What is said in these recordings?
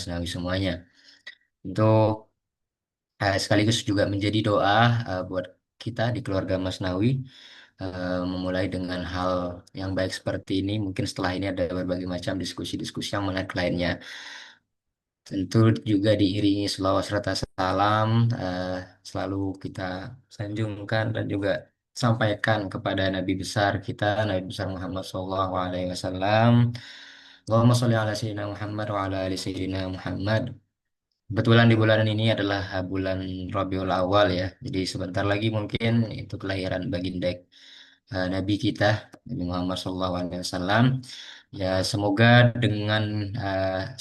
Masnawi semuanya. Untuk sekaligus juga menjadi doa buat kita di keluarga Masnawi, memulai dengan hal yang baik seperti ini. Mungkin setelah ini ada berbagai macam diskusi-diskusi yang menarik lainnya. Tentu juga diiringi selawat serta salam eh, selalu kita sanjungkan dan juga sampaikan kepada Nabi besar kita, Nabi besar Muhammad SAW. Allahumma sholli ala Sayyidina Muhammad wa ala ali Sayyidina Muhammad. Kebetulan di bulan ini adalah bulan Rabiul Awal ya. Jadi sebentar lagi mungkin itu kelahiran baginda Nabi kita Nabi Muhammad SAW. Ya, semoga dengan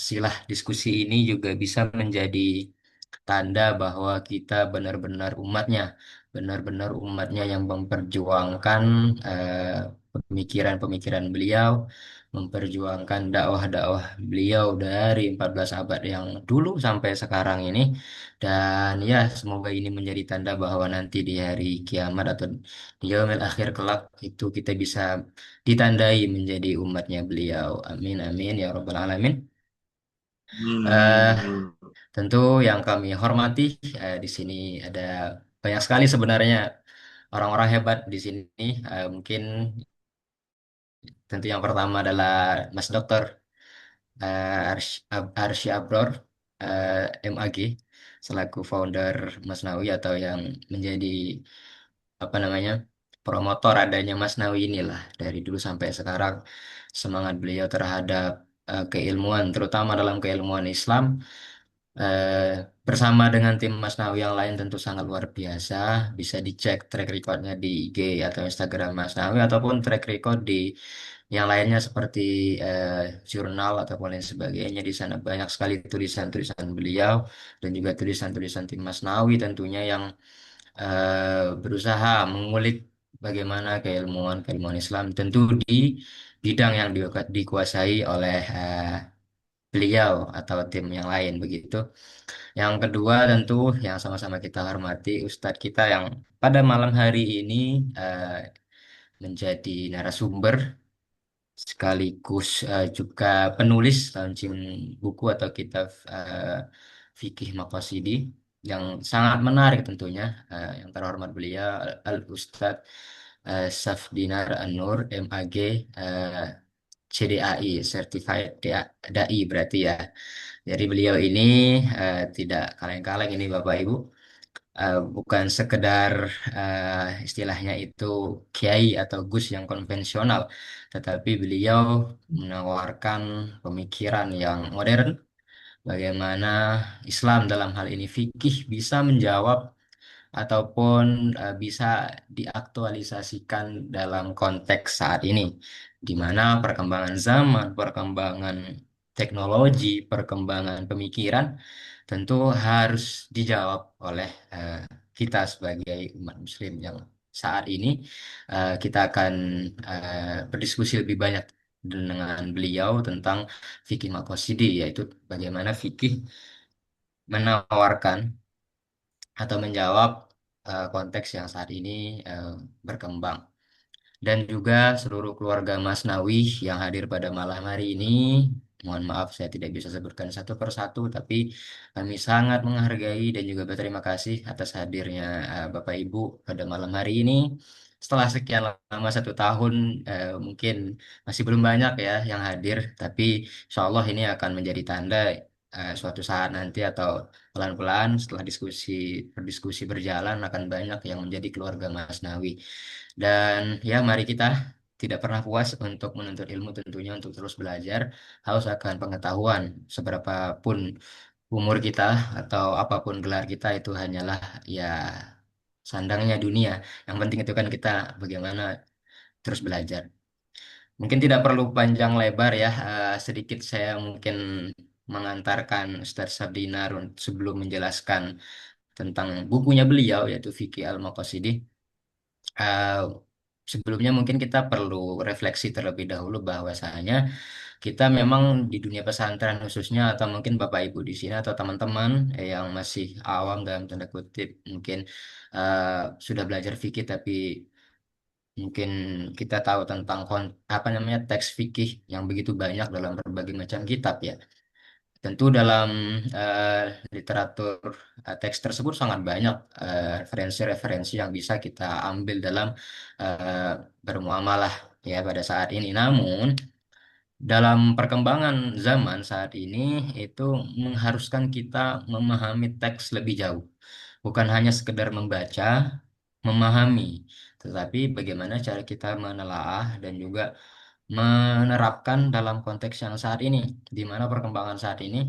silah diskusi ini juga bisa menjadi tanda bahwa kita benar-benar umatnya yang memperjuangkan pemikiran-pemikiran beliau, memperjuangkan dakwah-dakwah beliau dari 14 abad yang dulu sampai sekarang ini. Dan ya, semoga ini menjadi tanda bahwa nanti di hari kiamat atau di yaumil akhir kelak itu kita bisa ditandai menjadi umatnya beliau. Amin, amin, ya Rabbal Alamin. Amin, amin, Eh, amin. Tentu yang kami hormati di sini ada banyak sekali sebenarnya orang-orang hebat di sini. Mungkin tentu yang pertama adalah Mas Dokter Arsy Abror, MAG, selaku founder Masnawi atau yang menjadi apa namanya promotor adanya Masnawi inilah dari dulu sampai sekarang. Semangat beliau terhadap keilmuan, terutama dalam keilmuan Islam, bersama dengan tim Masnawi yang lain tentu sangat luar biasa. Bisa dicek track recordnya di IG atau Instagram Masnawi ataupun track record di yang lainnya seperti jurnal ataupun lain sebagainya. Di sana banyak sekali tulisan-tulisan beliau dan juga tulisan-tulisan tim Masnawi tentunya yang berusaha mengulik bagaimana keilmuan Islam tentu di bidang yang dikuasai oleh beliau atau tim yang lain begitu. Yang kedua tentu yang sama-sama kita hormati Ustadz kita yang pada malam hari ini eh, menjadi narasumber sekaligus juga penulis launching buku atau kitab Fikih Maqasidi yang sangat menarik tentunya. Yang terhormat beliau Al Ustadz Safdinar An-Nur MAG, eh, CDAI Certified Dai berarti ya. Jadi beliau ini tidak kaleng-kaleng ini Bapak Ibu. Bukan sekedar istilahnya itu kiai atau gus yang konvensional, tetapi beliau menawarkan pemikiran yang modern, bagaimana Islam dalam hal ini fikih bisa menjawab ataupun bisa diaktualisasikan dalam konteks saat ini, di mana perkembangan zaman, perkembangan teknologi, perkembangan pemikiran tentu harus dijawab oleh kita sebagai umat Muslim yang saat ini kita akan berdiskusi lebih banyak dengan beliau tentang fikih maqasidi, yaitu bagaimana fikih menawarkan atau menjawab konteks yang saat ini eh, berkembang. Dan juga seluruh keluarga Mas Nawi yang hadir pada malam hari ini. Mohon maaf saya tidak bisa sebutkan satu persatu, tapi kami sangat menghargai dan juga berterima kasih atas hadirnya Bapak Ibu pada malam hari ini. Setelah sekian lama 1 tahun, mungkin masih belum banyak ya yang hadir, tapi insya Allah ini akan menjadi tanda suatu saat nanti atau pelan-pelan setelah berdiskusi berjalan akan banyak yang menjadi keluarga Mas Nawi. Dan ya, mari kita tidak pernah puas untuk menuntut ilmu tentunya untuk terus belajar, haus akan pengetahuan seberapa pun umur kita atau apapun gelar kita itu hanyalah ya sandangnya dunia. Yang penting itu kan kita bagaimana terus belajar. Mungkin tidak perlu panjang lebar ya, sedikit saya mungkin mengantarkan Ustaz Sabdinar sebelum menjelaskan tentang bukunya beliau yaitu Fikih Al-Maqasidi. Eh, Sebelumnya mungkin kita perlu refleksi terlebih dahulu bahwasanya kita memang di dunia pesantren khususnya atau mungkin Bapak Ibu di sini atau teman-teman yang masih awam dalam tanda kutip mungkin eh, sudah belajar fikih tapi mungkin kita tahu tentang apa namanya teks fikih yang begitu banyak dalam berbagai macam kitab ya. Tentu dalam literatur teks tersebut sangat banyak referensi-referensi yang bisa kita ambil dalam eh, bermuamalah ya pada saat ini. Namun dalam perkembangan zaman saat ini itu mengharuskan kita memahami teks lebih jauh. Bukan hanya sekedar membaca, memahami, tetapi bagaimana cara kita menelaah dan juga menerapkan dalam konteks yang saat ini, di mana perkembangan saat ini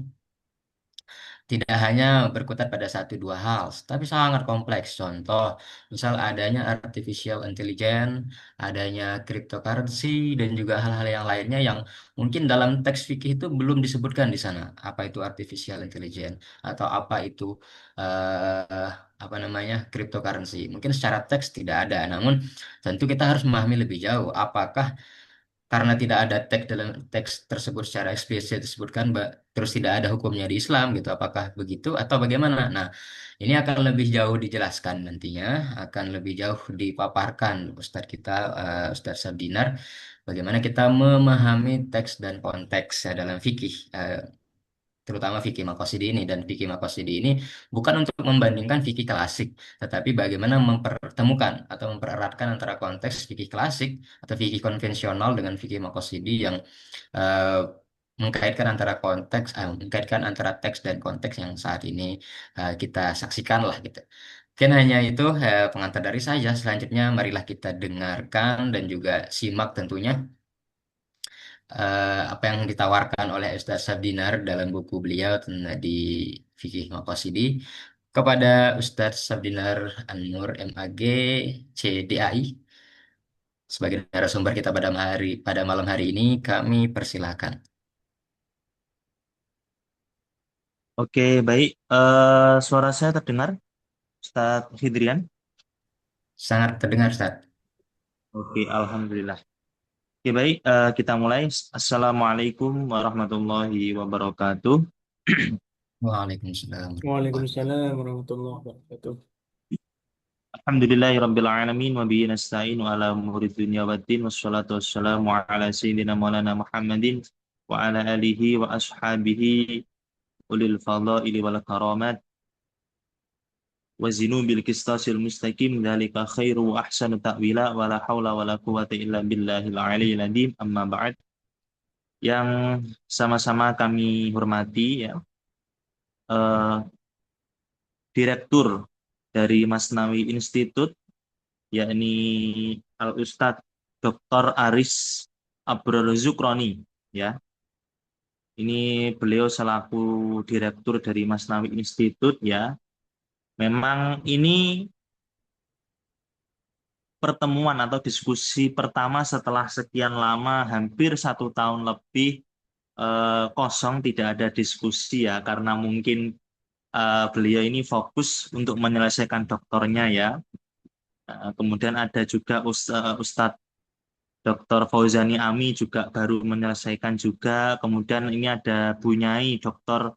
tidak hanya berkutat pada satu dua hal, tapi sangat kompleks. Contoh, misal adanya artificial intelligence, adanya cryptocurrency, dan juga hal-hal yang lainnya yang mungkin dalam teks fikih itu belum disebutkan di sana. Apa itu artificial intelligence atau apa itu eh, apa namanya cryptocurrency? Mungkin secara teks tidak ada, namun tentu kita harus memahami lebih jauh. Apakah karena tidak ada teks dalam teks tersebut secara eksplisit disebutkan terus tidak ada hukumnya di Islam gitu apakah begitu atau bagaimana nah ini akan lebih jauh dijelaskan nantinya akan lebih jauh dipaparkan Ustadz kita Ustadz Sabdinar bagaimana kita memahami teks dan konteks ya, dalam fikih terutama fikih Maqasidhi ini dan fikih Maqasidhi ini bukan untuk membandingkan fikih klasik tetapi bagaimana mempertemukan atau mempereratkan antara konteks fikih klasik atau fikih konvensional dengan fikih Maqasidhi yang eh, mengkaitkan antara teks dan konteks yang saat ini kita saksikan lah gitu. Mungkin hanya itu pengantar dari saya. Selanjutnya marilah kita dengarkan dan juga simak tentunya apa yang ditawarkan oleh Ustaz Sabdinar dalam buku beliau di Fikih Maqasidhi kepada Ustaz Sabdinar An-Nur MAG CDAI sebagai narasumber kita pada malam hari ini kami persilahkan. Oke, baik. Suara saya terdengar, Ustadz Hidrian? Sangat terdengar Ustaz. Oke, alhamdulillah. Oke, baik. Kita mulai. Assalamualaikum warahmatullahi wabarakatuh. Waalaikumsalam warahmatullahi Waalaikumsalam warahmatullahi wabarakatuh. Alhamdulillahi rabbil alamin wa bihi nasta'in wa ala umuri dunya waddin wassalatu wassalamu ala sayyidina maulana Muhammadin wa ala alihi wa ashabihi ulil fadaili wal karamat wazinu bil qistasil mustaqim dzalika khairu wa ahsanu ta'wila wa la haula wa la quwwata illa billahil aliyyil azim amma ba'd. Yang sama-sama kami hormati ya, eh, Direktur dari Masnawi Institute, yakni Al Ustadz Dr. Aris Abrol Zukroni ya. Ini beliau selaku direktur dari Masnawi Institute ya. Memang ini pertemuan atau diskusi pertama setelah sekian lama, hampir 1 tahun lebih kosong, tidak ada diskusi ya, karena mungkin beliau ini fokus untuk menyelesaikan doktornya ya. Kemudian ada juga Ustadz Dr. Fauzani Ami juga baru menyelesaikan juga. Kemudian ini ada Bunyai Dr.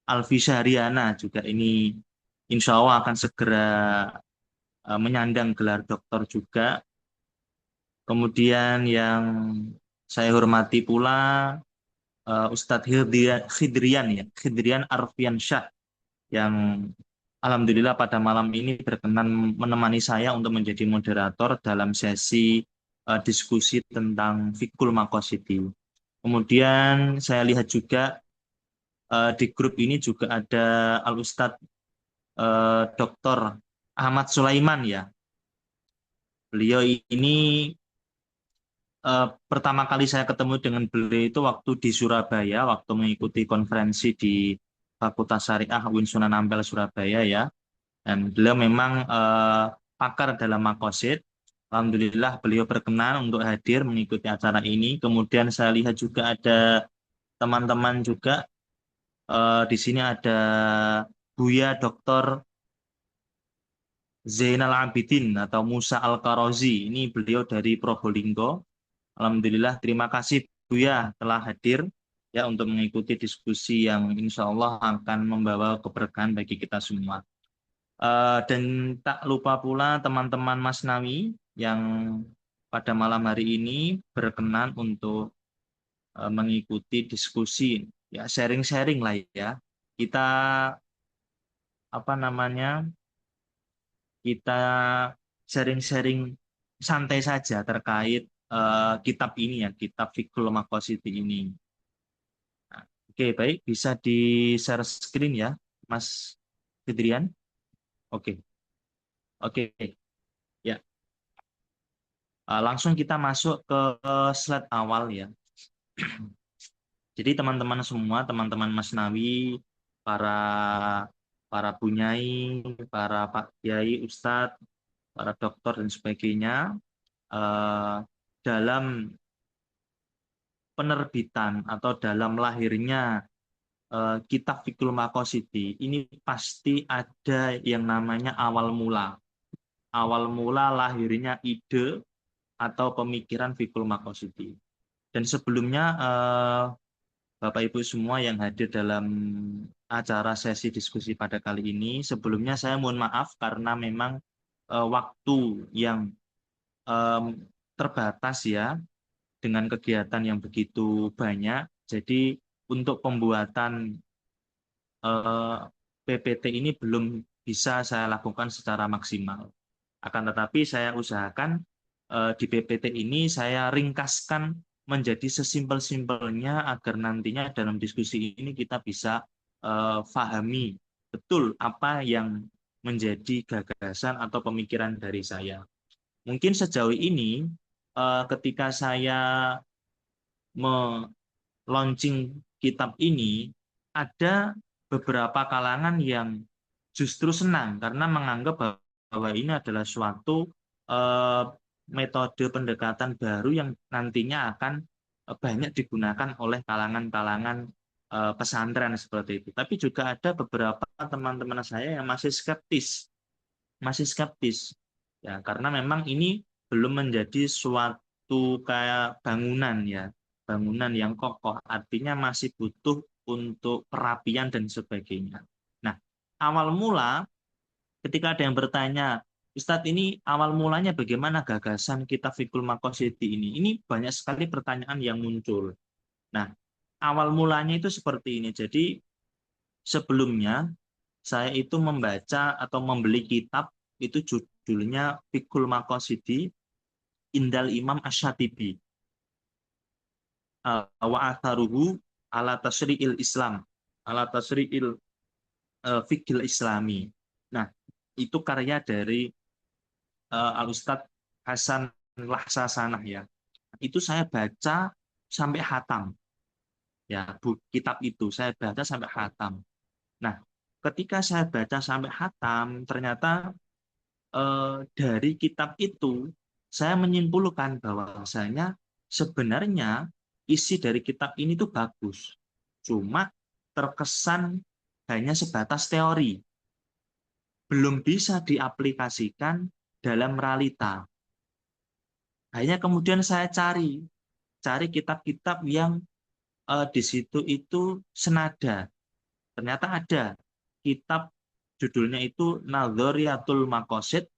Alfi Syahriana juga ini insya Allah akan segera menyandang gelar doktor juga. Kemudian yang saya hormati pula Ustadz Khidrian ya, Khidrian Arfian Syah yang alhamdulillah pada malam ini berkenan menemani saya untuk menjadi moderator dalam sesi diskusi tentang Fikul Maqasidhi. Kemudian saya lihat juga di grup ini juga ada Al Ustadz Dr. Ahmad Sulaiman ya. Beliau ini pertama kali saya ketemu dengan beliau itu waktu di Surabaya, waktu mengikuti konferensi di Fakultas Syariah UIN Sunan Ampel Surabaya ya. Dan beliau memang pakar dalam makosid. Alhamdulillah beliau berkenan untuk hadir mengikuti acara ini. Kemudian saya lihat juga ada teman-teman juga. Di sini ada Buya Dr. Zainal Abidin atau Musa Al-Karozi. Ini beliau dari Probolinggo. Alhamdulillah, terima kasih Buya telah hadir ya untuk mengikuti diskusi yang insya Allah akan membawa keberkahan bagi kita semua. Dan tak lupa pula teman-teman Masnawi yang pada malam hari ini berkenan untuk mengikuti diskusi ya sharing-sharing lah ya. Kita apa namanya? Kita sharing-sharing santai saja terkait kitab ini ya, kitab Fiqhul Maqasid ini. Nah, oke, baik, bisa di-share screen ya, Mas Fidrian. Oke, oke, ya. Langsung kita masuk ke slide awal ya. Jadi teman-teman semua, teman-teman Masnawi, para para bunyai, para Pak Kiai, Ustadz, para dokter dan sebagainya, eh, dalam penerbitan atau dalam lahirnya kitab Fiqhul Maqasid ini pasti ada yang namanya awal mula. Awal mula lahirnya ide atau pemikiran Fiqhul Maqasid. Dan sebelumnya Bapak Ibu semua yang hadir dalam acara sesi diskusi pada kali ini, sebelumnya saya mohon maaf karena memang waktu yang terbatas ya, dengan kegiatan yang begitu banyak. Jadi untuk pembuatan PPT ini belum bisa saya lakukan secara maksimal. Akan tetapi saya usahakan di PPT ini saya ringkaskan menjadi sesimpel-simpelnya agar nantinya dalam diskusi ini kita bisa pahami betul apa yang menjadi gagasan atau pemikiran dari saya. Mungkin sejauh ini ketika saya launching kitab ini, ada beberapa kalangan yang justru senang karena menganggap bahwa ini adalah suatu metode pendekatan baru yang nantinya akan banyak digunakan oleh kalangan-kalangan pesantren seperti itu. Tapi juga ada beberapa teman-teman saya yang masih skeptis, ya karena memang ini belum menjadi suatu kayak bangunan ya, bangunan yang kokoh, artinya masih butuh untuk perapian dan sebagainya. Nah, awal mula ketika ada yang bertanya, Ustadz ini awal mulanya bagaimana gagasan kitab Fiqhul Maqasid ini? Ini banyak sekali pertanyaan yang muncul. Nah, awal mulanya itu seperti ini. Jadi sebelumnya saya itu membaca atau membeli kitab itu judulnya Fiqhul Maqasid Indal Imam Asy-Syatibi wa atharuhu ala tasri'il Islam, ala tasri'il fiqhil Islami. Nah, itu karya dari Al Ustadz Hasan Lahsasanah ya. Itu saya baca sampai hatam. Ya, kitab itu saya baca sampai hatam. Nah, ketika saya baca sampai hatam, ternyata dari kitab itu saya menyimpulkan bahwasanya sebenarnya isi dari kitab ini tuh bagus. Cuma terkesan hanya sebatas teori. Belum bisa diaplikasikan dalam realita. Akhirnya kemudian saya cari kitab-kitab yang di situ itu senada. Ternyata ada kitab judulnya itu Nadhariyatul Maqasid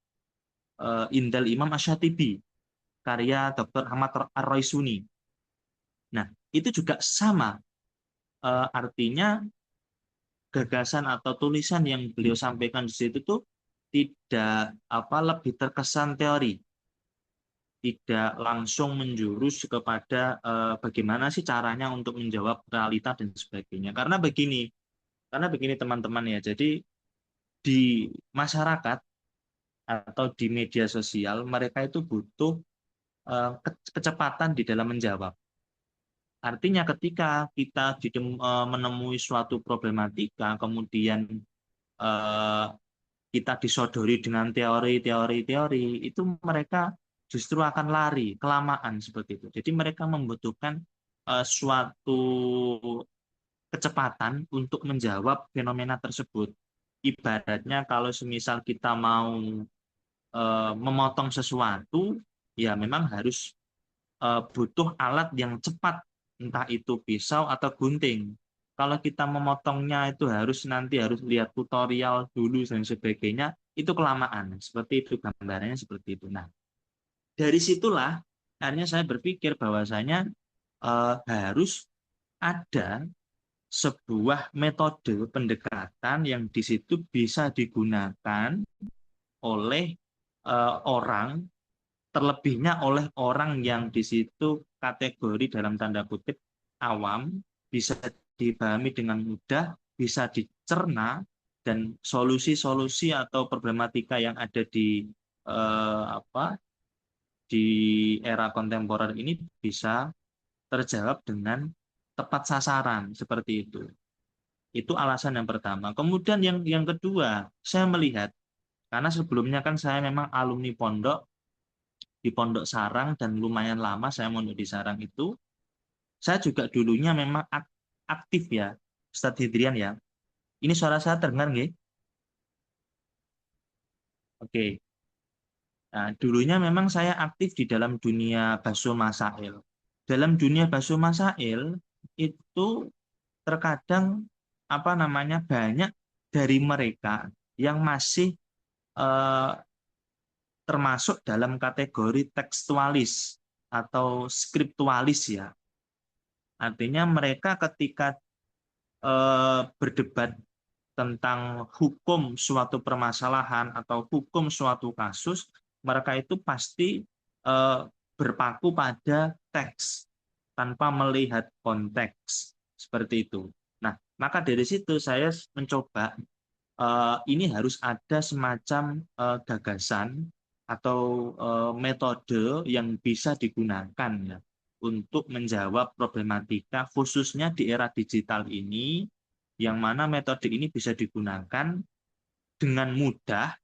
Indal Imam Asy-Syatibi karya Dr. Ahmad Ar-Raisuni. Nah, itu juga sama. Artinya gagasan atau tulisan yang beliau sampaikan di situ tuh tidak lebih terkesan teori, tidak langsung menjurus kepada bagaimana sih caranya untuk menjawab realita dan sebagainya. Karena begini teman-teman ya. Jadi di masyarakat atau di media sosial mereka itu butuh kecepatan di dalam menjawab. Artinya ketika kita menemui suatu problematika, kemudian kita disodori dengan teori, itu mereka justru akan lari, kelamaan seperti itu. Jadi mereka membutuhkan suatu kecepatan untuk menjawab fenomena tersebut. Ibaratnya kalau semisal kita mau memotong sesuatu, ya memang harus butuh alat yang cepat, entah itu pisau atau gunting. Kalau kita memotongnya itu harus lihat tutorial dulu dan sebagainya, itu kelamaan. Seperti itu gambarannya seperti itu. Nah, dari situlah akhirnya saya berpikir bahwasanya harus ada sebuah metode pendekatan yang di situ bisa digunakan oleh orang, terlebihnya oleh orang yang di situ kategori dalam tanda kutip awam, bisa dipahami dengan mudah, bisa dicerna, dan solusi-solusi atau problematika yang ada di era kontemporer ini bisa terjawab dengan tepat sasaran seperti itu. Itu alasan yang pertama. Kemudian yang kedua, saya melihat karena sebelumnya kan saya memang alumni pondok di Pondok Sarang dan lumayan lama saya mondok di Sarang itu. Saya juga dulunya memang aktif ya, Ustadz Hidrian ya. Ini suara saya terdengar nggih? Oke. Nah, dulunya memang saya aktif di dalam dunia Basul Masail. Dalam dunia Basul Masail itu terkadang banyak dari mereka yang masih eh, termasuk dalam kategori tekstualis atau skriptualis ya. Artinya mereka ketika berdebat tentang hukum suatu permasalahan atau hukum suatu kasus, mereka itu pasti eh, berpaku pada teks tanpa melihat konteks seperti itu. Nah, maka dari situ saya mencoba ini harus ada semacam gagasan atau metode yang bisa digunakan ya untuk menjawab problematika khususnya di era digital ini, yang mana metode ini bisa digunakan dengan mudah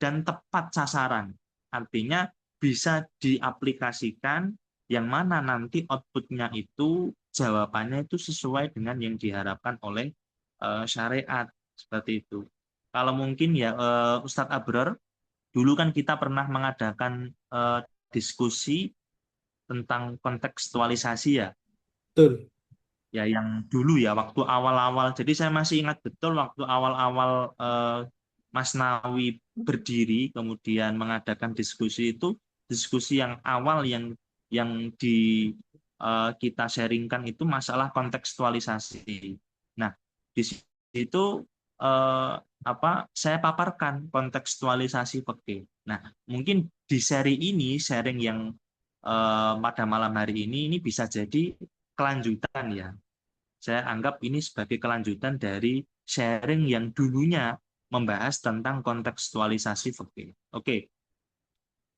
dan tepat sasaran. Artinya bisa diaplikasikan yang mana nanti outputnya itu jawabannya itu sesuai dengan yang diharapkan oleh syariat seperti itu. Kalau mungkin ya Ustadz Abrar, dulu kan kita pernah mengadakan diskusi tentang kontekstualisasi ya. Betul. Ya yang dulu ya waktu awal-awal. Jadi saya masih ingat betul waktu awal-awal Mas Nawi berdiri kemudian mengadakan diskusi itu, diskusi yang awal yang di kita sharingkan itu masalah kontekstualisasi. Nah, di situ saya paparkan kontekstualisasi fikih. Nah, mungkin di seri ini, sharing yang pada malam hari ini bisa jadi kelanjutan ya. Saya anggap ini sebagai kelanjutan dari sharing yang dulunya membahas tentang kontekstualisasi fikih. Oke,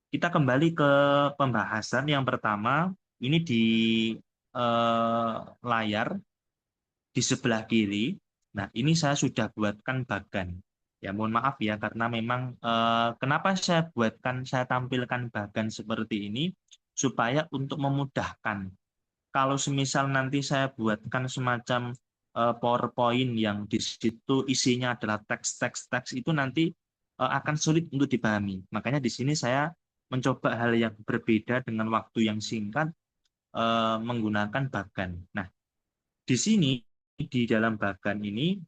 kita kembali ke pembahasan yang pertama. Ini di layar di sebelah kiri. Nah, ini saya sudah buatkan bagan. Ya, mohon maaf ya, karena memang kenapa saya tampilkan bagan seperti ini supaya untuk memudahkan. Kalau semisal nanti saya buatkan semacam PowerPoint yang di situ isinya adalah teks itu nanti akan sulit untuk dipahami. Makanya di sini saya mencoba hal yang berbeda dengan waktu yang singkat menggunakan bagan. Nah, di sini di dalam bagan ini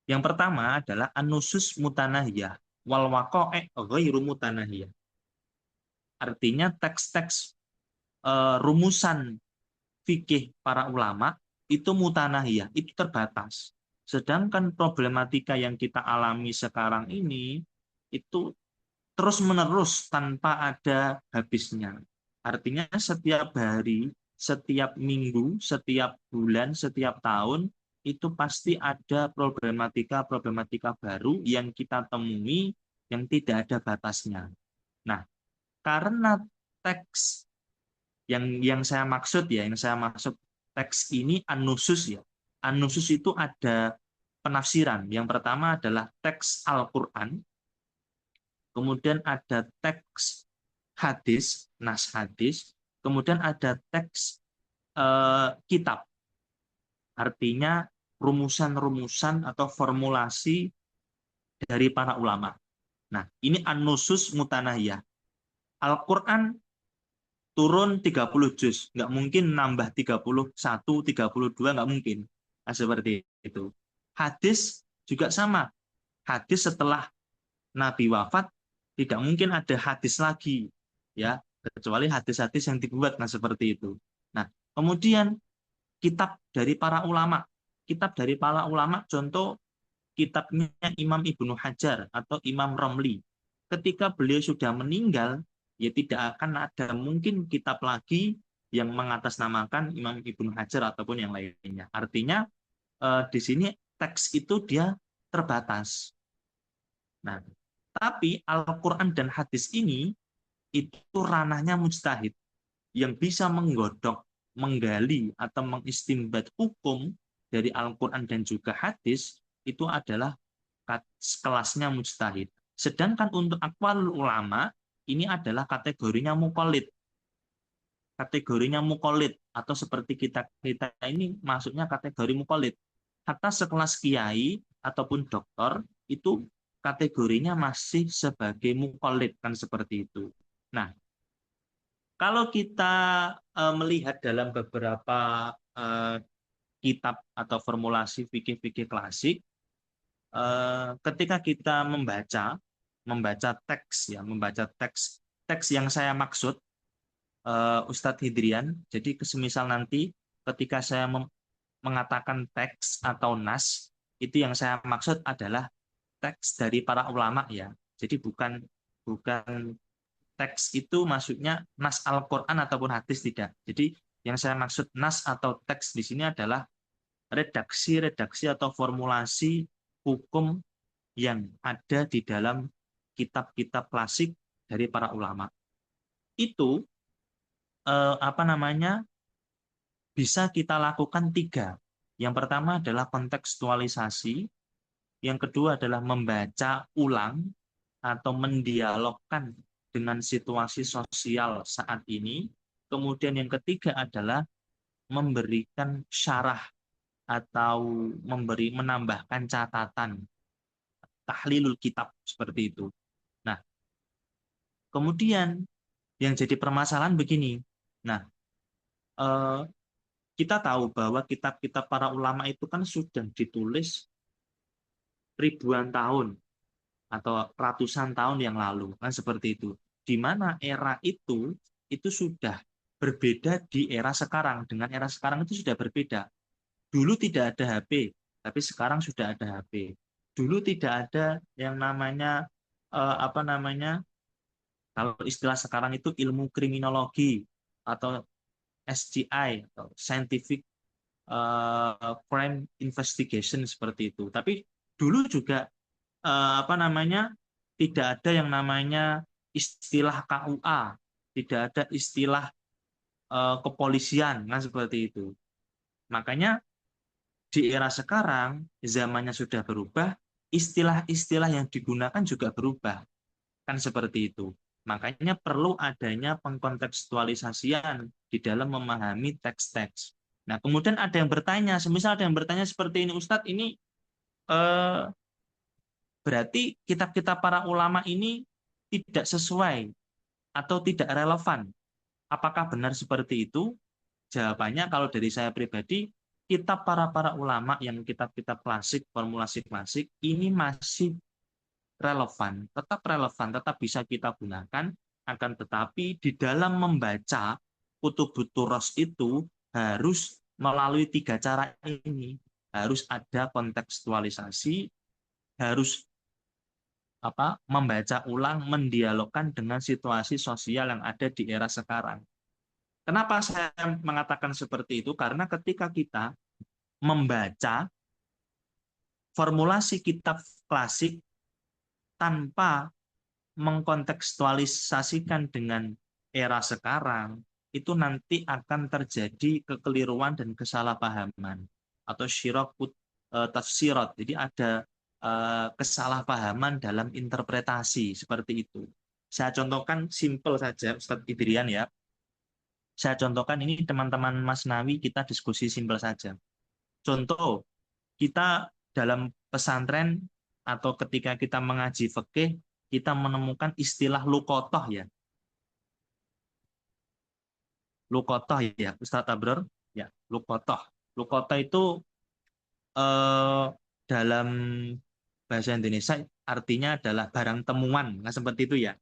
yang pertama adalah anusus mutanahiyah wal waqa'i' ghairu mutanahiyah. Artinya teks-teks rumusan fikih para ulama itu mutanahiyah, itu terbatas. Sedangkan problematika yang kita alami sekarang ini itu terus-menerus tanpa ada habisnya. Artinya setiap hari, setiap minggu, setiap bulan, setiap tahun itu pasti ada problematika-problematika baru yang kita temui yang tidak ada batasnya. Nah, karena teks yang saya maksud teks ini anusus ya. Anusus itu ada penafsiran. Yang pertama adalah teks Al-Qur'an, kemudian ada teks hadis, nas hadis, kemudian ada teks kitab. Artinya rumusan-rumusan atau formulasi dari para ulama. Nah, ini an-nusus mutanahiyah. Al-Qur'an turun 30 juz, nggak mungkin nambah 31, 32, nggak mungkin. Nah, seperti itu. Hadis juga sama. Hadis setelah Nabi wafat tidak mungkin ada hadis lagi, ya, kecuali hadis-hadis yang dibuat. Nah, seperti itu. Nah, kemudian kitab dari para ulama. kitab dari para ulama, contoh kitabnya Imam Ibnu Hajar atau Imam Romli. Ketika beliau sudah meninggal, ya tidak akan ada mungkin kitab lagi yang mengatasnamakan Imam Ibnu Hajar ataupun yang lainnya. Artinya di sini teks itu dia terbatas. Nah, tapi Al-Quran dan hadis ini itu ranahnya mujtahid yang bisa menggodok, menggali atau mengistimbat hukum dari Al-Quran dan juga hadis itu adalah kelasnya mujtahid. Sedangkan untuk aqwalul ulama ini adalah kategorinya muqallid. Kategorinya muqallid atau seperti kita ini masuknya kategori muqallid. Hatta sekelas kiai ataupun doktor itu kategorinya masih sebagai muqallid kan seperti itu. Nah, kalau kita melihat dalam beberapa kitab atau formulasi fikih-fikih klasik, ketika kita membaca teks ya, membaca teks yang saya maksud Ustadz Hidrian. Jadi semisal nanti ketika saya mengatakan teks atau nas, itu yang saya maksud adalah teks dari para ulama ya. Jadi bukan bukan teks itu maksudnya nas Al-Quran ataupun hadis tidak. Jadi yang saya maksud nas atau teks di sini adalah redaksi-redaksi atau formulasi hukum yang ada di dalam kitab-kitab klasik dari para ulama. Itu apa namanya bisa kita lakukan tiga. Yang pertama adalah kontekstualisasi, yang kedua adalah membaca ulang atau mendialogkan dengan situasi sosial saat ini. Kemudian yang ketiga adalah memberikan syarah atau menambahkan catatan, tahlilul kitab seperti itu. Nah, kemudian yang jadi permasalahan begini. Nah, eh, kita tahu bahwa kitab-kitab para ulama itu kan sudah ditulis ribuan tahun atau ratusan tahun yang lalu kan seperti itu. Di mana era itu sudah berbeda di era sekarang. Dengan era sekarang itu sudah berbeda. Dulu tidak ada HP, tapi sekarang sudah ada HP. Dulu tidak ada yang namanya apa namanya, kalau istilah sekarang itu ilmu kriminologi atau SCI atau Scientific Crime Investigation seperti itu. Tapi dulu juga apa namanya, tidak ada yang namanya istilah KUA, tidak ada istilah kepolisian kan seperti itu. Makanya di era sekarang zamannya sudah berubah, istilah-istilah yang digunakan juga berubah kan seperti itu. Makanya perlu adanya pengkontekstualisasian di dalam memahami teks-teks. Nah, kemudian ada yang bertanya, semisal ada yang bertanya seperti ini, Ustadz, ini eh, berarti kitab-kitab para ulama ini tidak sesuai atau tidak relevan. Apakah benar seperti itu? Jawabannya kalau dari saya pribadi, kitab para ulama yang kitab-kitab klasik, formulasi klasik, ini masih relevan, tetap bisa kita gunakan, akan tetapi di dalam membaca kutubut turos itu harus melalui tiga cara ini. Harus ada kontekstualisasi, harus membaca ulang, mendialogkan dengan situasi sosial yang ada di era sekarang. Kenapa saya mengatakan seperti itu? Karena ketika kita membaca formulasi kitab klasik tanpa mengkontekstualisasikan dengan era sekarang, itu nanti akan terjadi kekeliruan dan kesalahpahaman atau syirokut tafsirat. Jadi ada kesalahpahaman dalam interpretasi seperti itu. Saya contohkan simpel saja, Ustadz Idrian ya. Saya contohkan ini teman-teman Mas Nawi, kita diskusi simpel saja. Contoh, kita dalam pesantren atau ketika kita mengaji fikih, kita menemukan istilah luqathah ya. Luqathah ya, Ustadz Abror. Ya, luqathah. Luqathah itu eh, dalam bahasa Indonesia artinya adalah barang temuan, nggak seperti itu ya.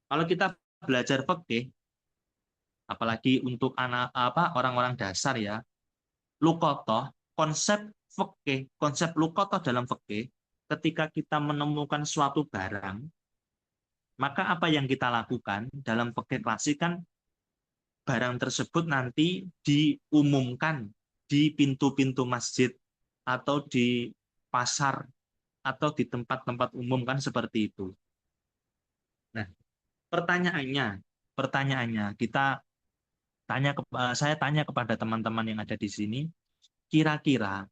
Kalau kita belajar fikih, apalagi untuk anak orang-orang dasar ya, luqathah, konsep fikih, konsep luqathah dalam fikih, ketika kita menemukan suatu barang, maka apa yang kita lakukan dalam fikih klasik kan barang tersebut nanti diumumkan di pintu-pintu masjid atau di pasar atau di tempat-tempat umum kan seperti itu. Nah, pertanyaannya saya tanya kepada teman-teman yang ada di sini, kira-kira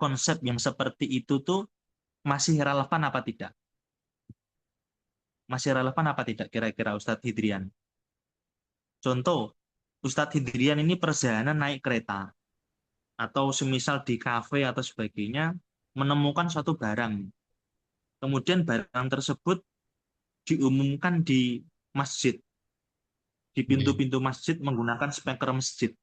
konsep yang seperti itu tuh masih relevan apa tidak? Masih relevan apa tidak kira-kira Ustadz Hidrian? Contoh, Ustadz Hidrian ini perjalanan naik kereta atau semisal di kafe atau sebagainya menemukan suatu barang. Kemudian barang tersebut diumumkan di masjid, di Hmm. pintu-pintu masjid menggunakan speaker masjid.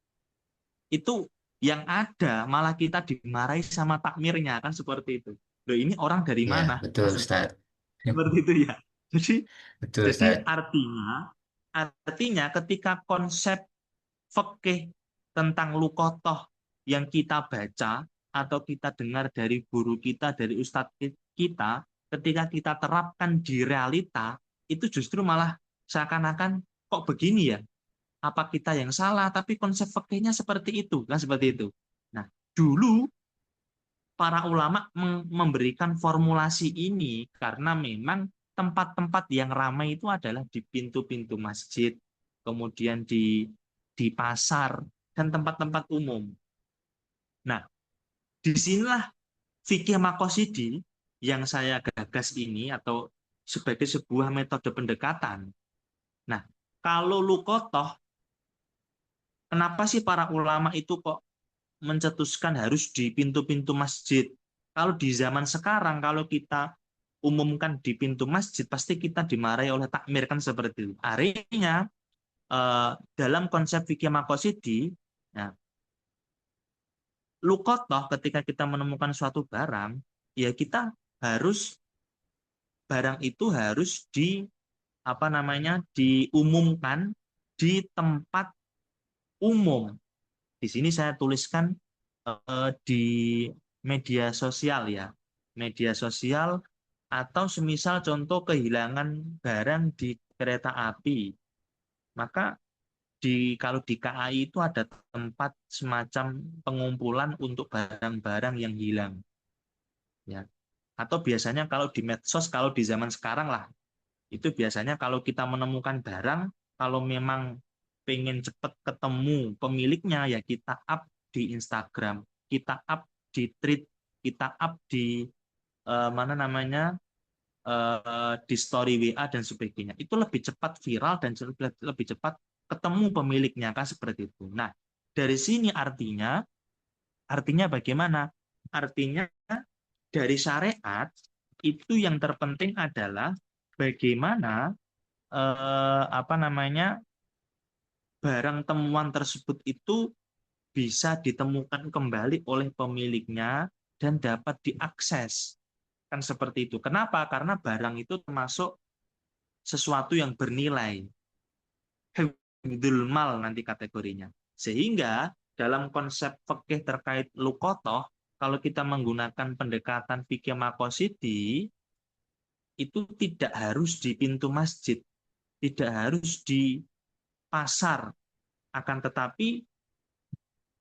Itu yang ada malah kita dimarahi sama takmirnya kan seperti itu. Loh ini orang dari Ya, mana? betul Ustaz. Seperti itu ya. Jadi Betul jadi Ustaz. artinya ketika konsep fikih tentang lukotoh yang kita baca atau kita dengar dari guru kita, dari ustadz kita, ketika kita terapkan di realita, itu justru malah seakan-akan kok begini ya? Apa kita yang salah? Tapi konsep fikihnya seperti itu, kan seperti itu. Nah, dulu para ulama memberikan formulasi ini karena memang tempat-tempat yang ramai itu adalah di pintu-pintu masjid, kemudian di pasar dan tempat-tempat umum. Nah, disinilah fikih makosidi yang saya gagas ini atau sebagai sebuah metode pendekatan. Nah, kalau lukotoh, kenapa sih para ulama itu kok mencetuskan harus di pintu-pintu masjid? Kalau di zaman sekarang, kalau kita umumkan di pintu masjid, pasti kita dimarahi oleh takmir kan seperti itu. Artinya, dalam konsep fikih makosidi, nah, lukotoh ketika kita menemukan suatu barang, ya kita harus barang itu harus apa namanya diumumkan di tempat umum. Di sini saya tuliskan di media sosial ya, media sosial atau semisal contoh kehilangan barang di kereta api, maka kalau di KAI itu ada tempat semacam pengumpulan untuk barang-barang yang hilang ya. Atau biasanya kalau di medsos, kalau di zaman sekarang lah, itu biasanya kalau kita menemukan barang, kalau memang pengen cepat ketemu pemiliknya, ya kita up di Instagram, kita up di tweet, kita up di mana namanya di story WA dan sebagainya. Itu lebih cepat viral dan lebih cepat ketemu pemiliknya kan seperti itu. Nah, dari sini artinya bagaimana? Artinya dari syariat itu yang terpenting adalah bagaimana apa namanya barang temuan tersebut itu bisa ditemukan kembali oleh pemiliknya dan dapat diakses. Kan seperti itu. Kenapa? Karena barang itu termasuk sesuatu yang bernilai. Hifdzul mal nanti kategorinya. Sehingga dalam konsep fikih terkait lukotoh, kalau kita menggunakan pendekatan fikih makosidi, itu tidak harus di pintu masjid, tidak harus di pasar, akan tetapi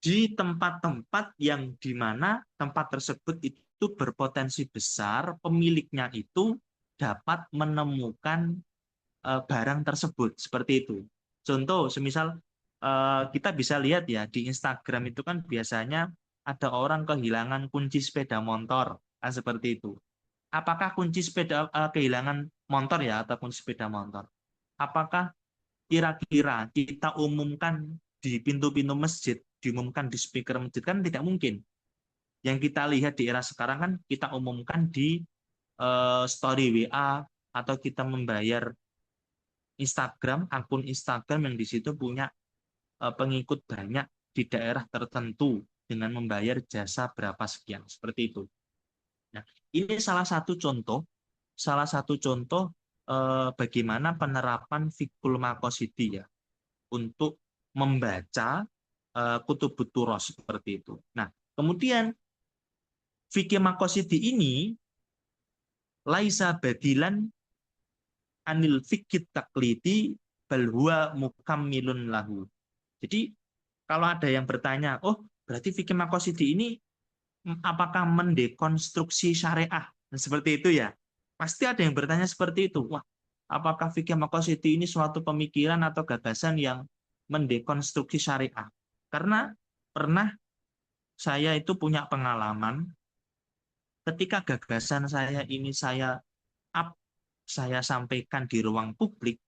di tempat-tempat yang di mana tempat tersebut itu berpotensi besar pemiliknya itu dapat menemukan barang tersebut seperti itu. Contoh, semisal kita bisa lihat ya di Instagram itu kan biasanya ada orang kehilangan kunci sepeda motor kan seperti itu. Apakah kunci sepeda kehilangan motor ya atau kunci sepeda motor? Apakah kira-kira kita umumkan di pintu-pintu masjid, diumumkan di speaker masjid kan tidak mungkin. Yang kita lihat di era sekarang kan kita umumkan di story WA atau kita membayar Instagram, akun Instagram yang di situ punya pengikut banyak di daerah tertentu dengan membayar jasa berapa sekian seperti itu. Nah, ini salah satu contoh bagaimana penerapan fikul makosidi ya untuk membaca kutubut turos seperti itu. Nah, Kemudian fikih Maqasidhi ini laisa badilan anil fikih taklidi bal huwa mukammilun lahu. Jadi kalau ada yang bertanya, oh berarti fikih Maqasidhi ini apakah mendekonstruksi syariah? Nah, seperti itu ya. Pasti ada yang bertanya seperti itu. Wah, apakah fikih Maqasidhi ini suatu pemikiran atau gagasan yang mendekonstruksi syariah? Karena pernah saya itu punya pengalaman ketika gagasan saya ini up, saya sampaikan di ruang publik,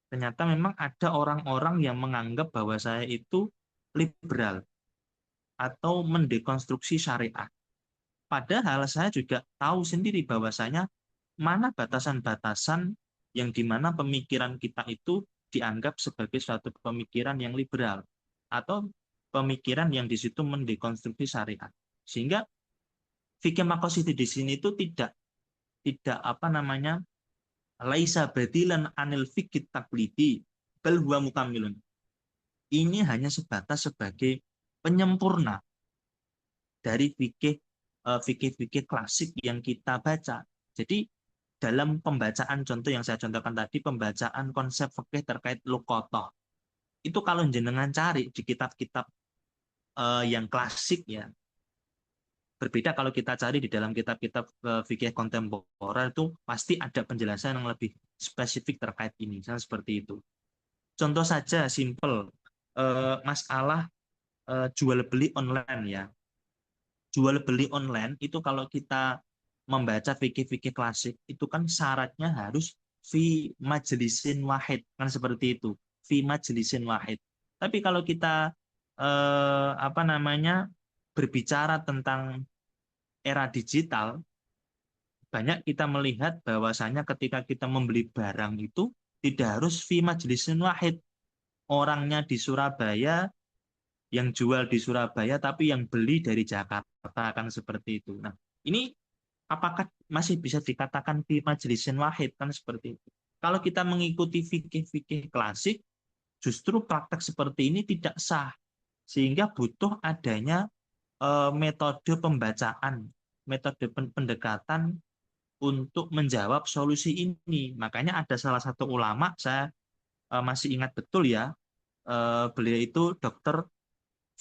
ternyata memang ada orang-orang yang menganggap bahwa saya itu liberal atau mendekonstruksi syariah. Padahal saya juga tahu sendiri bahwasanya mana batasan-batasan yang dimana pemikiran kita itu dianggap sebagai suatu pemikiran yang liberal atau pemikiran yang di situ mendekonstruksi syariat. Sehingga fikih Maqasidhi di sini itu tidak apa namanya laisa badilan anil fikih taklidi bal huwa mukamilun. Ini hanya sebatas sebagai penyempurna dari fikih-fikih klasik yang kita baca. Jadi dalam pembacaan contoh yang saya contohkan tadi, pembacaan konsep fikih terkait luqathah. Itu kalau jenengan cari di kitab-kitab yang klasik ya, berbeda kalau kita cari di dalam kitab-kitab fikih kontemporer itu pasti ada penjelasan yang lebih spesifik terkait ini, misalnya seperti itu. Contoh saja simple, masalah jual beli online ya. Jual beli online itu kalau kita membaca fikih-fikih klasik itu kan syaratnya harus fi majlisin wahid, kan seperti itu, fi majlisin wahid. Tapi kalau kita apa namanya berbicara tentang era digital, banyak kita melihat bahwasanya ketika kita membeli barang itu tidak harus fi majlisin wahid. Orangnya di Surabaya, yang jual di Surabaya, tapi yang beli dari Jakarta, kan seperti itu. Nah, ini apakah masih bisa dikatakan fi majlisin wahid, kan seperti itu. Kalau kita mengikuti fikih-fikih klasik, justru praktek seperti ini tidak sah, sehingga butuh adanya metode pembacaan, metode pendekatan untuk menjawab solusi ini. Makanya ada salah satu ulama, saya masih ingat betul ya, beliau itu Dokter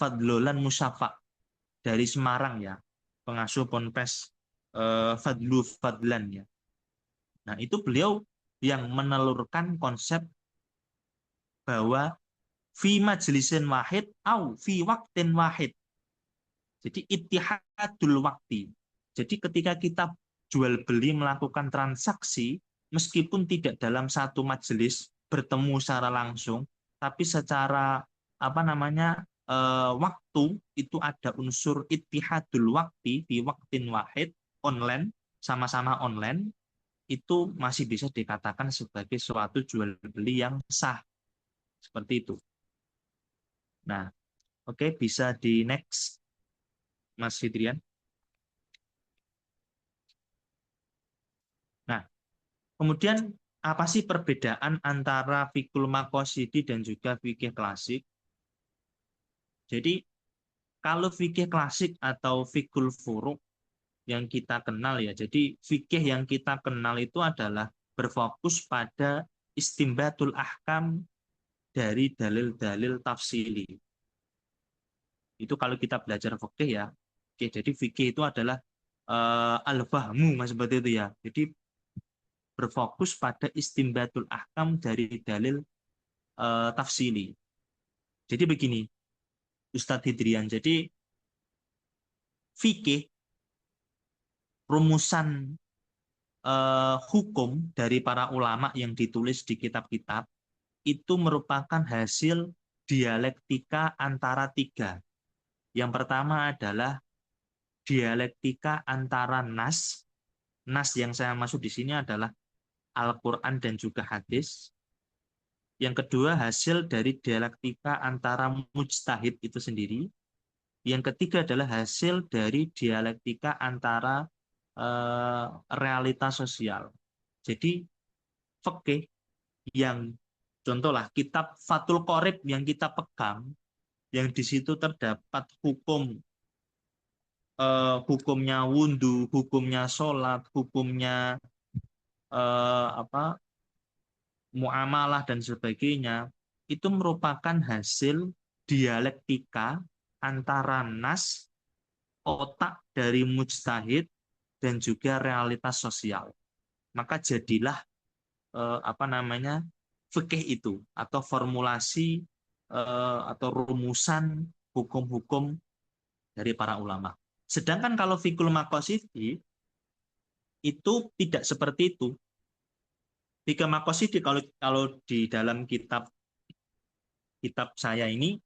Fadlolan Musyafa dari Semarang ya, pengasuh Ponpes Fadlu Fadlan ya. Nah, itu beliau yang menelurkan konsep bahwa fi majlisin wahid au fi waktin wahid. Jadi ittihadul wakti. Jadi ketika kita jual beli melakukan transaksi, meskipun tidak dalam satu majelis bertemu secara langsung, tapi secara apa namanya waktu itu ada unsur ittihadul wakti di waktin wahid online, sama-sama online, itu masih bisa dikatakan sebagai suatu jual beli yang sah, seperti itu. Nah, oke, bisa di next Mas Fidrian. Nah, kemudian apa sih perbedaan antara fikul Maqasidhi dan juga fikih klasik? Jadi kalau fikih klasik atau fikul furu' yang kita kenal ya, jadi fikih yang kita kenal itu adalah berfokus pada istimbatul ahkam dari dalil-dalil tafsili. Itu kalau kita belajar fikih ya. Oke, jadi fikih itu adalah al-fahmu seperti itu ya. Jadi berfokus pada istimbatul ahkam dari dalil tafsili. Jadi begini, Ustadz Hidrian. Jadi fikih, rumusan hukum dari para ulama yang ditulis di kitab-kitab itu merupakan hasil dialektika antara tiga. Yang pertama adalah dialektika antara nas. Nas yang saya maksud di sini adalah Al-Quran dan juga hadis. Yang kedua hasil dari dialektika antara mujtahid itu sendiri. Yang ketiga adalah hasil dari dialektika antara realitas sosial. Jadi fikih yang contohlah kitab Fathul Qorib yang kita pegang, yang di situ terdapat hukum hukumnya wudhu, hukumnya sholat, hukumnya muamalah dan sebagainya, itu merupakan hasil dialektika antara nas, otak dari mujtahid, dan juga realitas sosial. Maka jadilah fikih itu atau formulasi atau rumusan hukum-hukum dari para ulama. Sedangkan kalau fikul maqasidi itu tidak seperti itu. Fikul maqasidi kalau di dalam kitab saya ini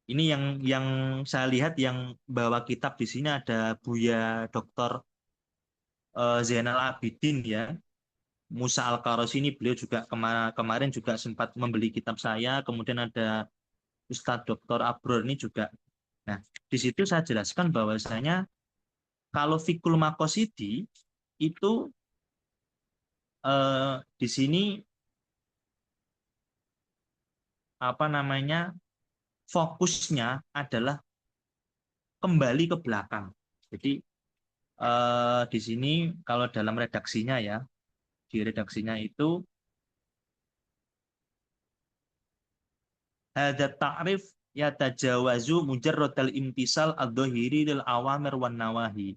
yang saya lihat yang bawa kitab di sini ada Buya Dr. Zainal Abidin ya. Musa Al-Qarasi ini beliau juga kemarin juga sempat membeli kitab saya, kemudian ada Ustadz Dr. Abror ini juga. Nah, di situ saya jelaskan bahwasanya kalau fikul maqasidi itu di sini fokusnya adalah kembali ke belakang. Jadi di sini kalau dalam redaksinya ya, di redaksinya itu hadza ta'rif yatajawazu mujarradal imtisal adh-dhahiri lil awamir wan nawahi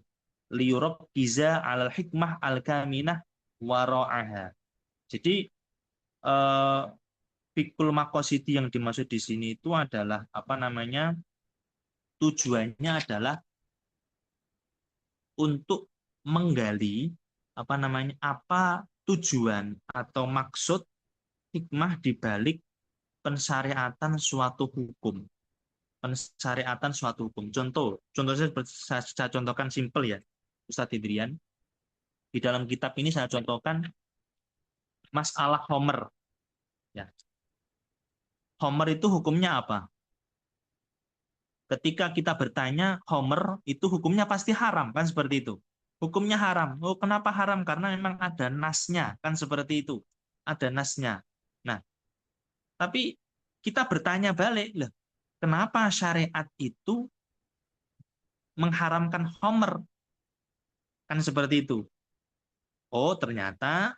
liyurabbiza 'alal hikmah al-kaminah wara'aha. Jadi fikul maqasidi yang dimaksud di sini itu adalah tujuannya adalah untuk menggali apa tujuan atau maksud hikmah di balik pensyariatan suatu hukum. Pensyariatan suatu hukum. Contoh saya contohkan simpel ya, Ustadz Idrian. Di dalam kitab ini saya contohkan masalah Homer. Ya. Homer itu hukumnya apa? Ketika kita bertanya Homer itu hukumnya pasti haram kan seperti itu. Hukumnya haram. Oh, kenapa haram? Karena memang ada nasnya kan seperti itu. Ada nasnya. Nah, tapi kita bertanya balik, loh, kenapa syariat itu mengharamkan Homer? Kan seperti itu. Oh, ternyata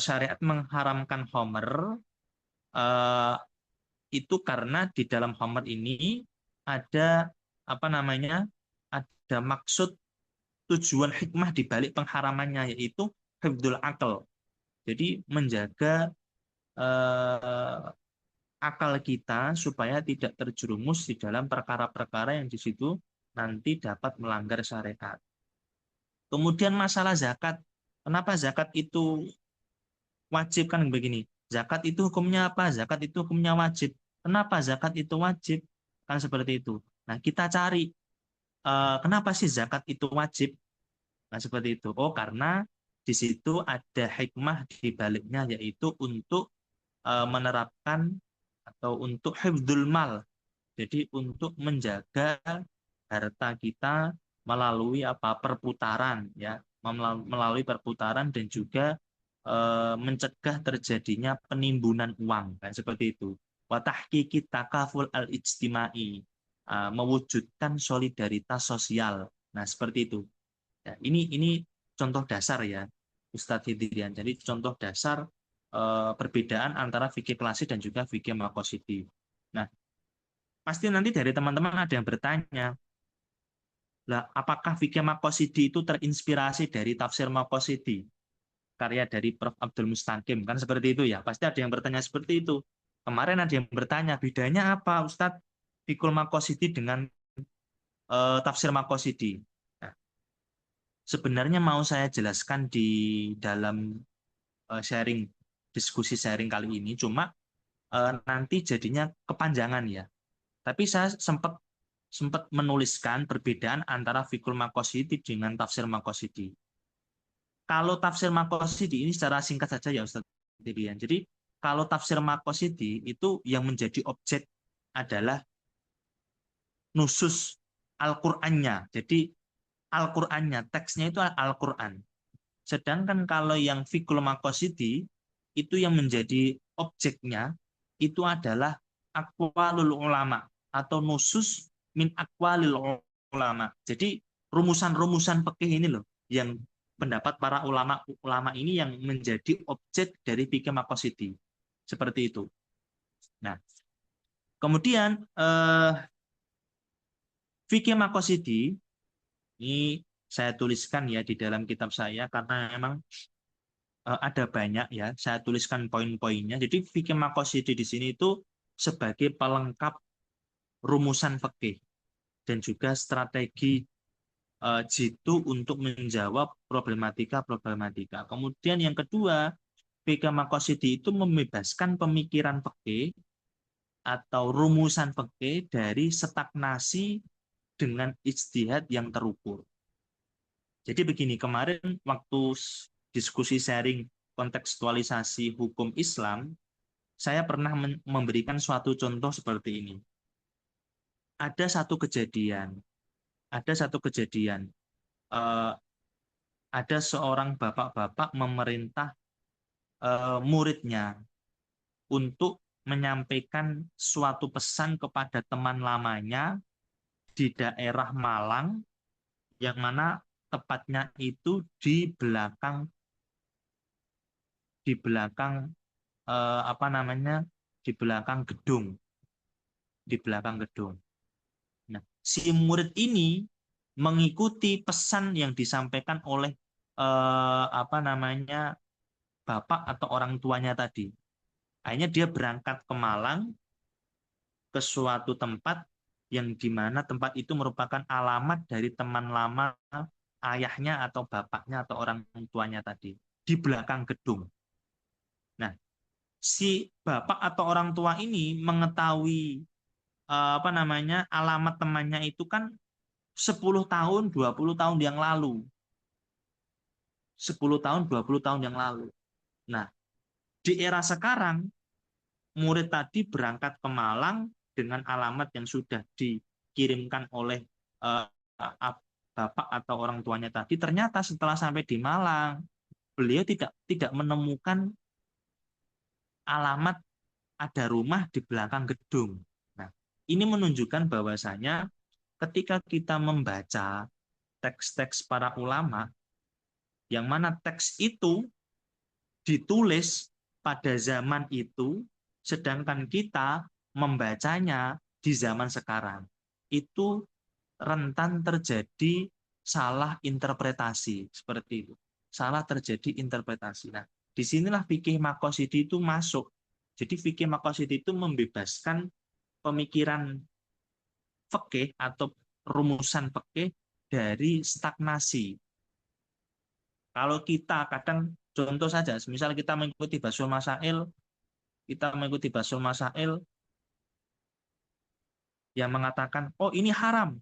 syariat mengharamkan Homer itu karena di dalam Homer ini ada ada maksud tujuan hikmah di balik pengharamannya, yaitu hifdzul akal. Jadi menjaga akal kita supaya tidak terjerumus di dalam perkara-perkara yang di situ nanti dapat melanggar syariat. Kemudian masalah zakat. Kenapa zakat itu wajib? Kan begini. Zakat itu hukumnya apa? Zakat itu hukumnya wajib. Kenapa zakat itu wajib? Kan seperti itu. Nah, kita cari kenapa sih zakat itu wajib? Nah, seperti itu. Oh, karena di situ ada hikmah di baliknya, yaitu untuk menerapkan atau untuk hifdzul mal. Jadi untuk menjaga harta kita melalui perputaran ya, melalui perputaran dan juga mencegah terjadinya penimbunan uang kan seperti itu. Wa tahqiqi takaful al-ijtimai, mewujudkan solidaritas sosial. Nah, seperti itu. Ya, ini contoh dasar ya, Ustadz Hidrian. Jadi contoh dasar perbedaan antara fikih klasik dan juga fikih maqasidi. Nah, pasti nanti dari teman-teman ada yang bertanya, lah apakah fikih maqasidi itu terinspirasi dari tafsir maqasidi? Karya dari Prof. Abdul Mustaqim, kan seperti itu ya. Pasti ada yang bertanya seperti itu. Kemarin ada yang bertanya, bedanya apa Ustadz fikul maqasidi dengan tafsir maqasidi? Nah, sebenarnya mau saya jelaskan di dalam diskusi sharing kali ini, cuma nanti jadinya kepanjangan ya. Tapi saya sempat menuliskan perbedaan antara fikul maqasidi dengan tafsir maqasidi. Kalau tafsir maqasidi ini secara singkat saja ya Ustaz Didian. Jadi kalau tafsir maqasidi itu yang menjadi objek adalah nusus Al-Qur'annya. Jadi Al-Qur'annya, teksnya itu Al-Qur'an. Sedangkan kalau yang fikul maqasidi itu yang menjadi objeknya itu adalah aqwalul ulama atau nusus min aqwalil ulama. Jadi rumusan-rumusan fikih ini loh yang pendapat para ulama ini yang menjadi objek dari fikih maqasidhi. Seperti itu. Nah, kemudian fikih maqasidhi ini saya tuliskan ya di dalam kitab saya karena memang ada banyak ya. Saya tuliskan poin-poinnya. Jadi fikih maqasidhi di sini itu sebagai pelengkap rumusan fikih dan juga strategi jitu untuk menjawab problematika-problematika. Kemudian yang kedua, fikih maqasidhi itu membebaskan pemikiran fikih atau rumusan fikih dari stagnasi dengan ijtihad yang terukur. Jadi begini, kemarin waktu diskusi sharing kontekstualisasi hukum Islam, saya pernah memberikan suatu contoh seperti ini. Ada satu kejadian, eh, ada seorang bapak-bapak memerintah muridnya untuk menyampaikan suatu pesan kepada teman lamanya di daerah Malang, yang mana tepatnya itu di belakang apa namanya, di belakang gedung, di belakang gedung. Nah, si murid ini mengikuti pesan yang disampaikan oleh apa namanya, bapak atau orang tuanya tadi. Akhirnya dia berangkat ke Malang, ke suatu tempat yang dimana tempat itu merupakan alamat dari teman lama ayahnya atau bapaknya atau orang tuanya tadi, di belakang gedung. Nah, si bapak atau orang tua ini mengetahui apa namanya, alamat temannya itu kan 10 tahun, 20 tahun yang lalu. 10 tahun, 20 tahun yang lalu. Nah, di era sekarang, murid tadi berangkat ke Malang dengan alamat yang sudah dikirimkan oleh bapak atau orang tuanya tadi. Ternyata setelah sampai di Malang, beliau tidak menemukan alamat ada rumah di belakang gedung. Nah, ini menunjukkan bahwasanya ketika kita membaca teks-teks para ulama, yang mana teks itu ditulis pada zaman itu, sedangkan kita membacanya di zaman sekarang, itu rentan terjadi salah interpretasi, seperti itu. Salah terjadi interpretasi. Nah, disinilah fikih maqasidhi itu masuk. Jadi fikih maqasidhi itu membebaskan pemikiran fikih atau rumusan fikih dari stagnasi. Kalau kita kadang, contoh saja, misal kita mengikuti Basul Masail yang mengatakan, oh ini haram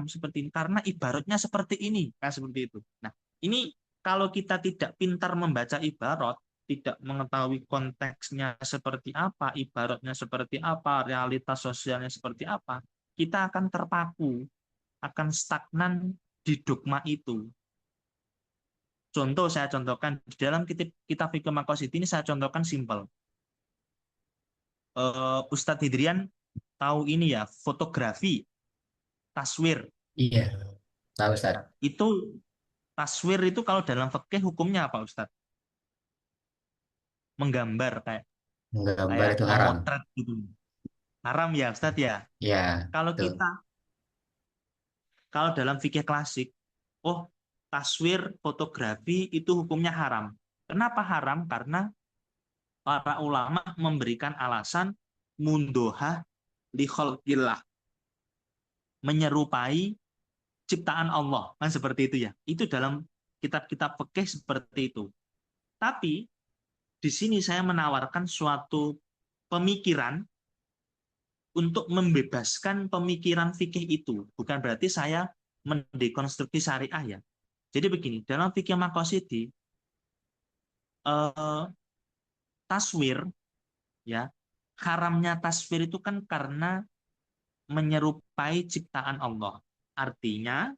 seperti ini karena ibaratnya seperti ini, kan seperti itu. Nah, ini kalau kita tidak pintar membaca ibarat, tidak mengetahui konteksnya seperti apa, ibaratnya seperti apa, realitas sosialnya seperti apa, kita akan terpaku, akan stagnan di dogma itu. Contoh saya contohkan di dalam kitab fikih maqasidhi ini, saya contohkan simpel. Ustadz Hidrian tahu ini ya, fotografi, taswir. Iya, tahu Ustaz. Nah, itu taswir itu kalau dalam fikih hukumnya apa, Ustadz? Menggambar kayak Gambar kayak itu haram. memotret gitu. Haram ya, Ustadz ya. Ya, Kalau betul. kita kalau dalam fikih klasik, oh taswir, fotografi itu hukumnya haram. Kenapa haram? Karena para ulama memberikan alasan mundohah li khalqillah, menyerupai ciptaan Allah, kan seperti itu ya. Itu dalam kitab-kitab fikih seperti itu. Tapi di sini saya menawarkan suatu pemikiran untuk membebaskan pemikiran fikih itu. Bukan berarti saya mendekonstruksi syariah ya. Jadi begini, dalam fikih maqasidhi, taswir ya, haramnya taswir itu kan karena menyerupai ciptaan Allah. Artinya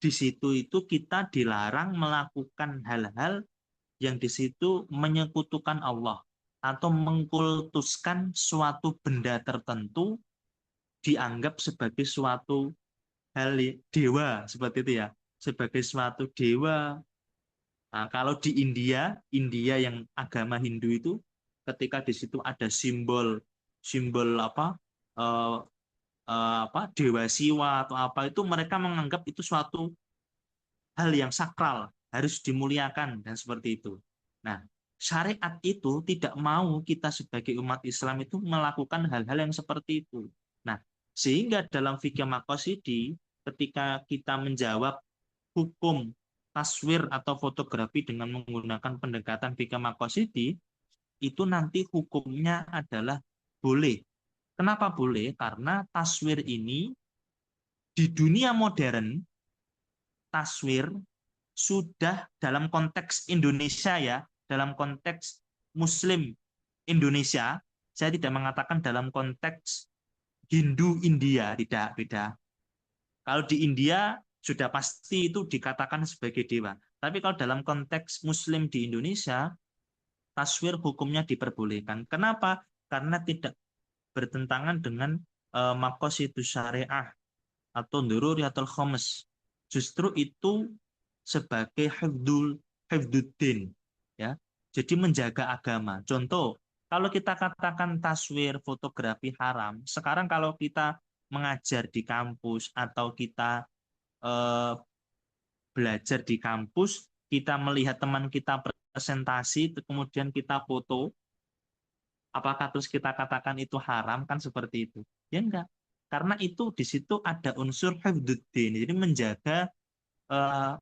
di situ itu kita dilarang melakukan hal-hal yang di situ menyekutukan Allah atau mengkultuskan suatu benda tertentu dianggap sebagai suatu dewa seperti itu ya, sebagai suatu dewa. Nah, kalau di India, India yang agama Hindu itu, ketika di situ ada simbol simbol eh, apa dewa Siwa atau apa itu, mereka menganggap itu suatu hal yang sakral, harus dimuliakan dan seperti itu. Nah, syariat itu tidak mau kita sebagai umat Islam itu melakukan hal-hal yang seperti itu. Nah, sehingga dalam fikih maqasidhi, ketika kita menjawab hukum taswir atau fotografi dengan menggunakan pendekatan fikih maqasidhi, itu nanti hukumnya adalah boleh. Kenapa boleh? Karena taswir ini di dunia modern, taswir sudah dalam konteks Indonesia ya, dalam konteks Muslim Indonesia, saya tidak mengatakan dalam konteks Hindu India, tidak beda. Kalau di India sudah pasti itu dikatakan sebagai dewa. Tapi kalau dalam konteks Muslim di Indonesia, taswir hukumnya diperbolehkan. Kenapa? Karena tidak bertentangan dengan maqasidus syariah atau dzururiyatul khomes. Justru itu sebagai hifduddin, ya. Jadi menjaga agama. Contoh, kalau kita katakan taswir fotografi haram, sekarang kalau kita mengajar di kampus atau kita eh, belajar di kampus, kita melihat teman kita presentasi, kemudian kita foto, apakah terus kita katakan itu haram? Kan seperti itu. Ya enggak. Karena itu di situ ada unsur hifduddin, jadi menjaga eh,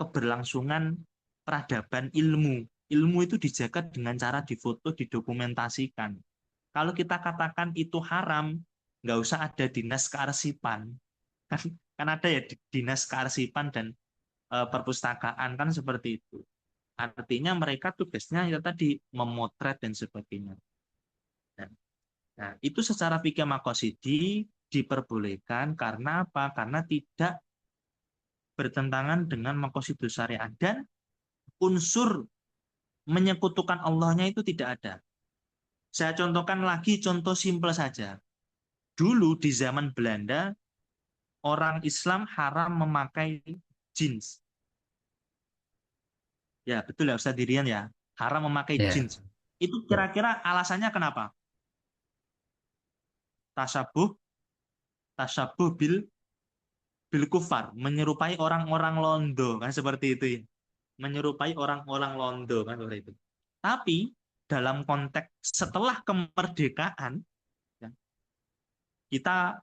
keberlangsungan peradaban ilmu. Ilmu itu dijaga dengan cara difoto, didokumentasikan. Kalau kita katakan itu haram, nggak usah ada dinas kearsipan. Kan ada ya dinas kearsipan dan perpustakaan kan seperti itu. Artinya mereka tugasnya ya tadi memotret dan sebagainya. Nah, itu secara fikih maqasidhi diperbolehkan karena apa? Karena tidak bertentangan dengan maqasidus syariah dan unsur menyekutukan Allahnya itu tidak ada. Saya contohkan lagi contoh simpel saja. Dulu di zaman Belanda, orang Islam haram memakai jeans. Ya, betul ya Ustaz Dirian ya. Haram memakai Ya. jeans. Itu kira-kira alasannya kenapa? Tasabuh, tasabuh bil kufar, menyerupai orang-orang Londo kan seperti itu ya. Menyerupai orang-orang Londo kan seperti itu. Tapi dalam konteks setelah kemerdekaan ya, kita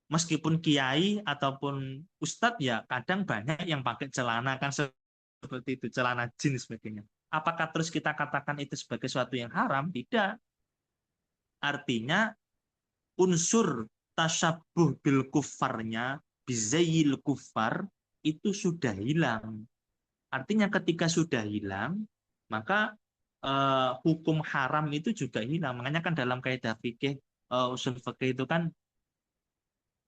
meskipun kiai ataupun ustadz ya kadang banyak yang pakai celana kan seperti itu, celana jeans sebagainya. Apakah terus kita katakan itu sebagai sesuatu yang haram? Tidak. Artinya unsur tasyabuh bil kufarnya, bizayil kufar itu sudah hilang. Artinya ketika sudah hilang, maka hukum haram itu juga hilang. Makanya kan dalam kaidah fikih, usul fikih itu kan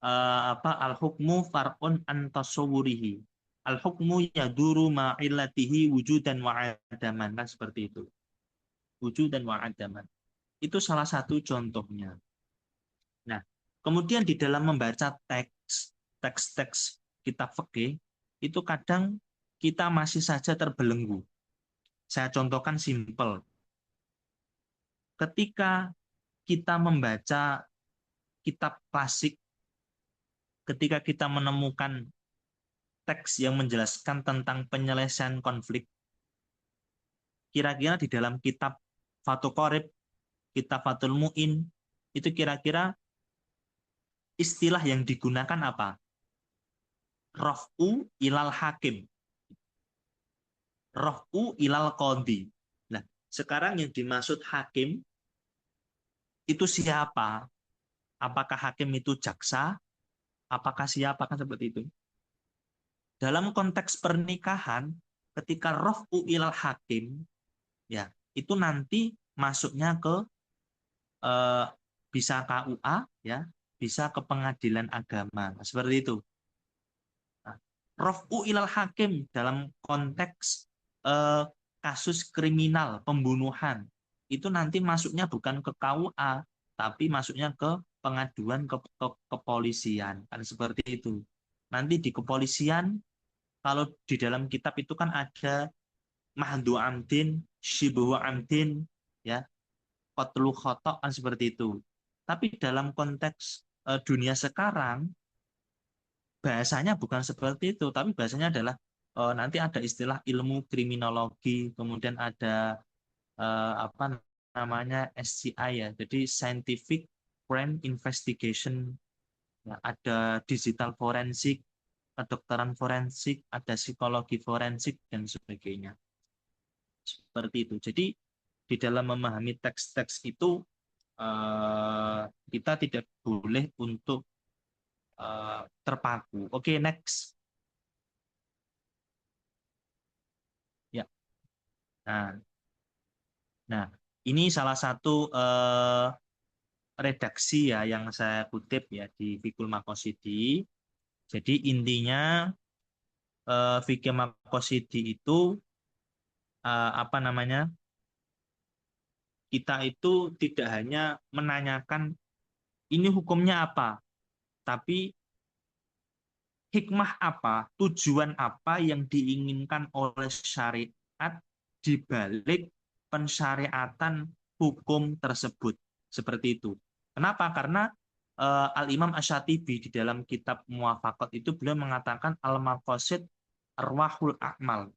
al hukmu far'un an tasawwurihi. Al hukmu yaduru ma'illatihi wujudan wa adaman, kan seperti itu. Wujudan wa adaman. Itu salah satu contohnya. Nah, kemudian di dalam membaca teks-teks kitab fikih itu kadang kita masih saja terbelenggu. Saya contohkan simpel. Ketika kita membaca kitab klasik, ketika kita menemukan teks yang menjelaskan tentang penyelesaian konflik, kira-kira di dalam kitab Fathul Qorib, kitab Fathul Mu'in, itu kira-kira istilah yang digunakan apa? Raf'u ilal hakim. Raf'u ilal qadhi. Nah, sekarang yang dimaksud hakim itu siapa? Apakah hakim itu jaksa? Apakah siapa? Kan seperti itu. Dalam konteks pernikahan, ketika raf'u ilal hakim, ya itu nanti masuknya ke bisa KUA, ya bisa ke pengadilan agama. Nah, seperti itu. Nah, raf'u ilal hakim dalam konteks kasus kriminal, pembunuhan, itu nanti masuknya bukan ke KUA, tapi masuknya ke pengaduan ke kepolisian, kan seperti itu. Nanti di kepolisian, kalau di dalam kitab itu kan ada mahdu amdin, shibuhu amdin, ya, qatlu khotok, kan seperti itu. Tapi dalam konteks dunia sekarang, bahasanya bukan seperti itu, tapi bahasanya adalah nanti ada istilah ilmu kriminologi, kemudian ada apa namanya SCI ya, jadi Scientific Crime Investigation, ya, ada digital forensik, kedokteran forensik, ada psikologi forensik dan sebagainya. Seperti itu. Jadi di dalam memahami teks-teks itu kita tidak boleh untuk terpaku. Oke, next. Ya. Nah, ini salah satu redaksi ya yang saya kutip ya di Fikul Makosidi. Jadi intinya Fikul Makosidi itu apa namanya? Kita itu tidak hanya menanyakan ini hukumnya apa, tapi hikmah apa, tujuan apa yang diinginkan oleh syariat di balik pensyariatan hukum tersebut. Seperti itu. Kenapa? Karena Al-Imam Asy-Syatibi di dalam kitab Muwafaqat itu beliau mengatakan al-maqasid arwahul a'mal.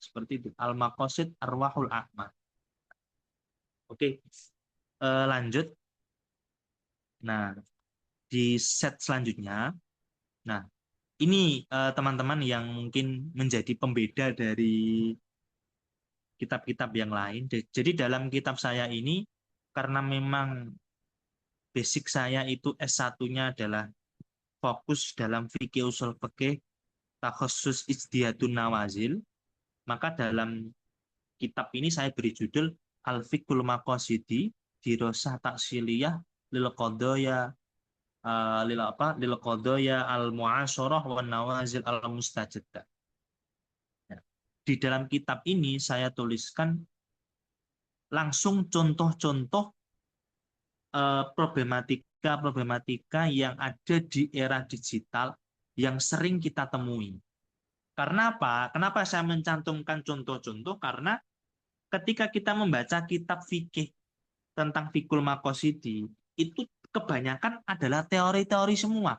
Seperti itu. Al-maqasid arwahul a'mal. Oke. Lanjut. Nah, di set selanjutnya, nah, ini teman-teman yang mungkin menjadi pembeda dari kitab-kitab yang lain. Jadi dalam kitab saya ini, karena memang basic saya itu S1-nya adalah fokus dalam fikih usul fikih, takhusus ijtihadun nawazil, maka dalam kitab ini saya beri judul Al-Fiqhul Maqasidi Dirosah Taksiliyah lil Qadaya lil qadaya al-mu'asyarah wan nawazil al-mustajaddah. Di dalam kitab ini saya tuliskan langsung contoh-contoh problematika yang ada di era digital yang sering kita temui. Karena apa? Kenapa saya mencantumkan contoh-contoh? Karena ketika kita membaca kitab fikih tentang fikul maqasidi, itu kebanyakan adalah teori-teori semua.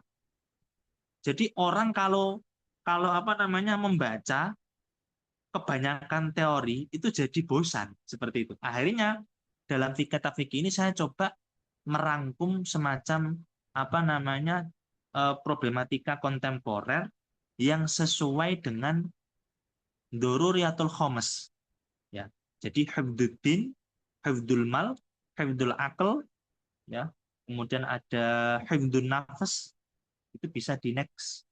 Jadi orang kalau apa namanya membaca kebanyakan teori itu jadi bosan seperti itu. Akhirnya dalam kitab fikih ini saya coba merangkum semacam apa namanya problematika kontemporer yang sesuai dengan Doruriyatul Khomes, ya. Jadi hifdzuddin, hifdzul mal, hifdzul aql, ya. Kemudian ada hifdzun nafas, itu bisa di next,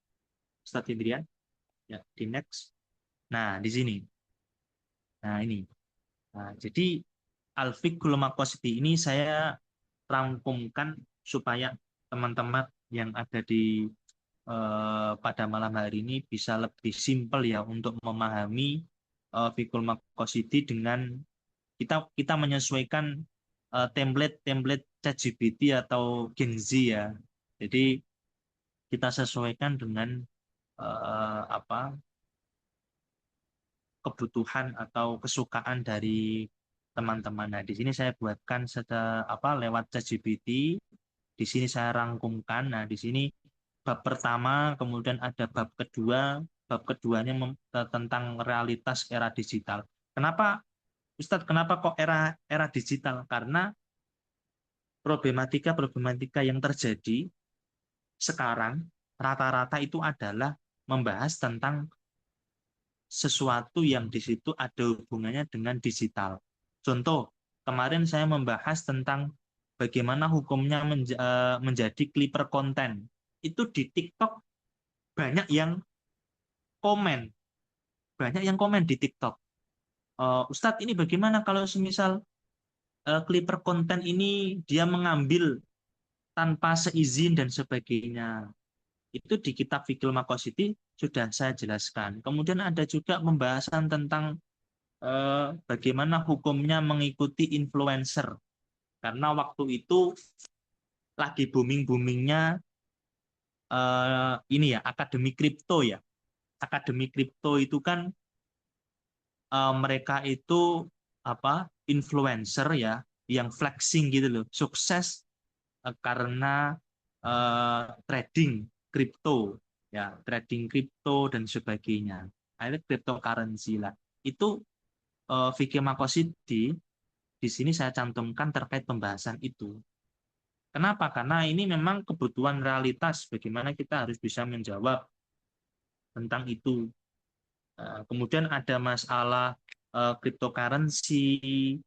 Ustaz Indrian, ya, di next. Nah, di sini. Nah, ini. Nah, jadi Al-Fiqhul Maqasidi ini saya rangkumkan supaya teman-teman yang ada di pada malam hari ini bisa lebih simpel ya untuk memahami Fiqhul Maqasidi dengan kita menyesuaikan template ChatGPT atau Gen Z ya. Jadi kita sesuaikan dengan apa kebutuhan atau kesukaan dari teman-teman. Nah, di sini saya buatkan lewat ChatGPT. Di sini saya rangkumkan. Nah, di sini bab pertama, kemudian ada bab kedua. Bab keduanya tentang realitas era digital. Kenapa, Ustadz? Kenapa kok era digital? Karena problematika yang terjadi sekarang rata-rata itu adalah membahas tentang sesuatu yang di situ ada hubungannya dengan digital. Contoh, kemarin saya membahas tentang bagaimana hukumnya menjadi clipper konten. Itu di TikTok banyak yang komen, di TikTok. Ustadz, ini bagaimana kalau semisal clipper konten ini dia mengambil tanpa seizin dan sebagainya. Itu di kitab Fiqhul Maqasidi sudah saya jelaskan. Kemudian ada juga pembahasan tentang bagaimana hukumnya mengikuti influencer. Karena waktu itu lagi booming-boomingnya ini ya, akademi kripto ya. Akademi kripto itu kan mereka itu influencer ya, yang flexing gitu loh, sukses karena trading kripto ya, trading kripto dan sebagainya. Akhirnya cryptocurrency lah. Itu Vicky Makosidi di sini saya cantumkan terkait pembahasan itu. Kenapa? Karena ini memang kebutuhan realitas bagaimana kita harus bisa menjawab tentang itu. Kemudian ada masalah cryptocurrency,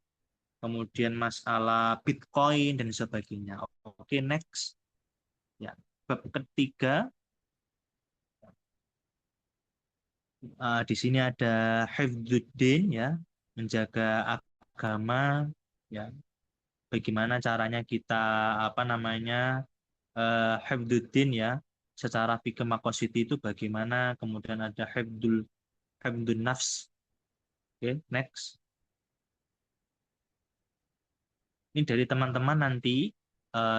kemudian masalah Bitcoin dan sebagainya. Oke, next. Ya, bab ketiga di sini ada hifdzuddin ya, menjaga agama ya. Bagaimana caranya kita hifdzuddin ya, secara fikih maqasid itu bagaimana, kemudian ada hifdzun nafs. Oke, next. Ini dari teman-teman nanti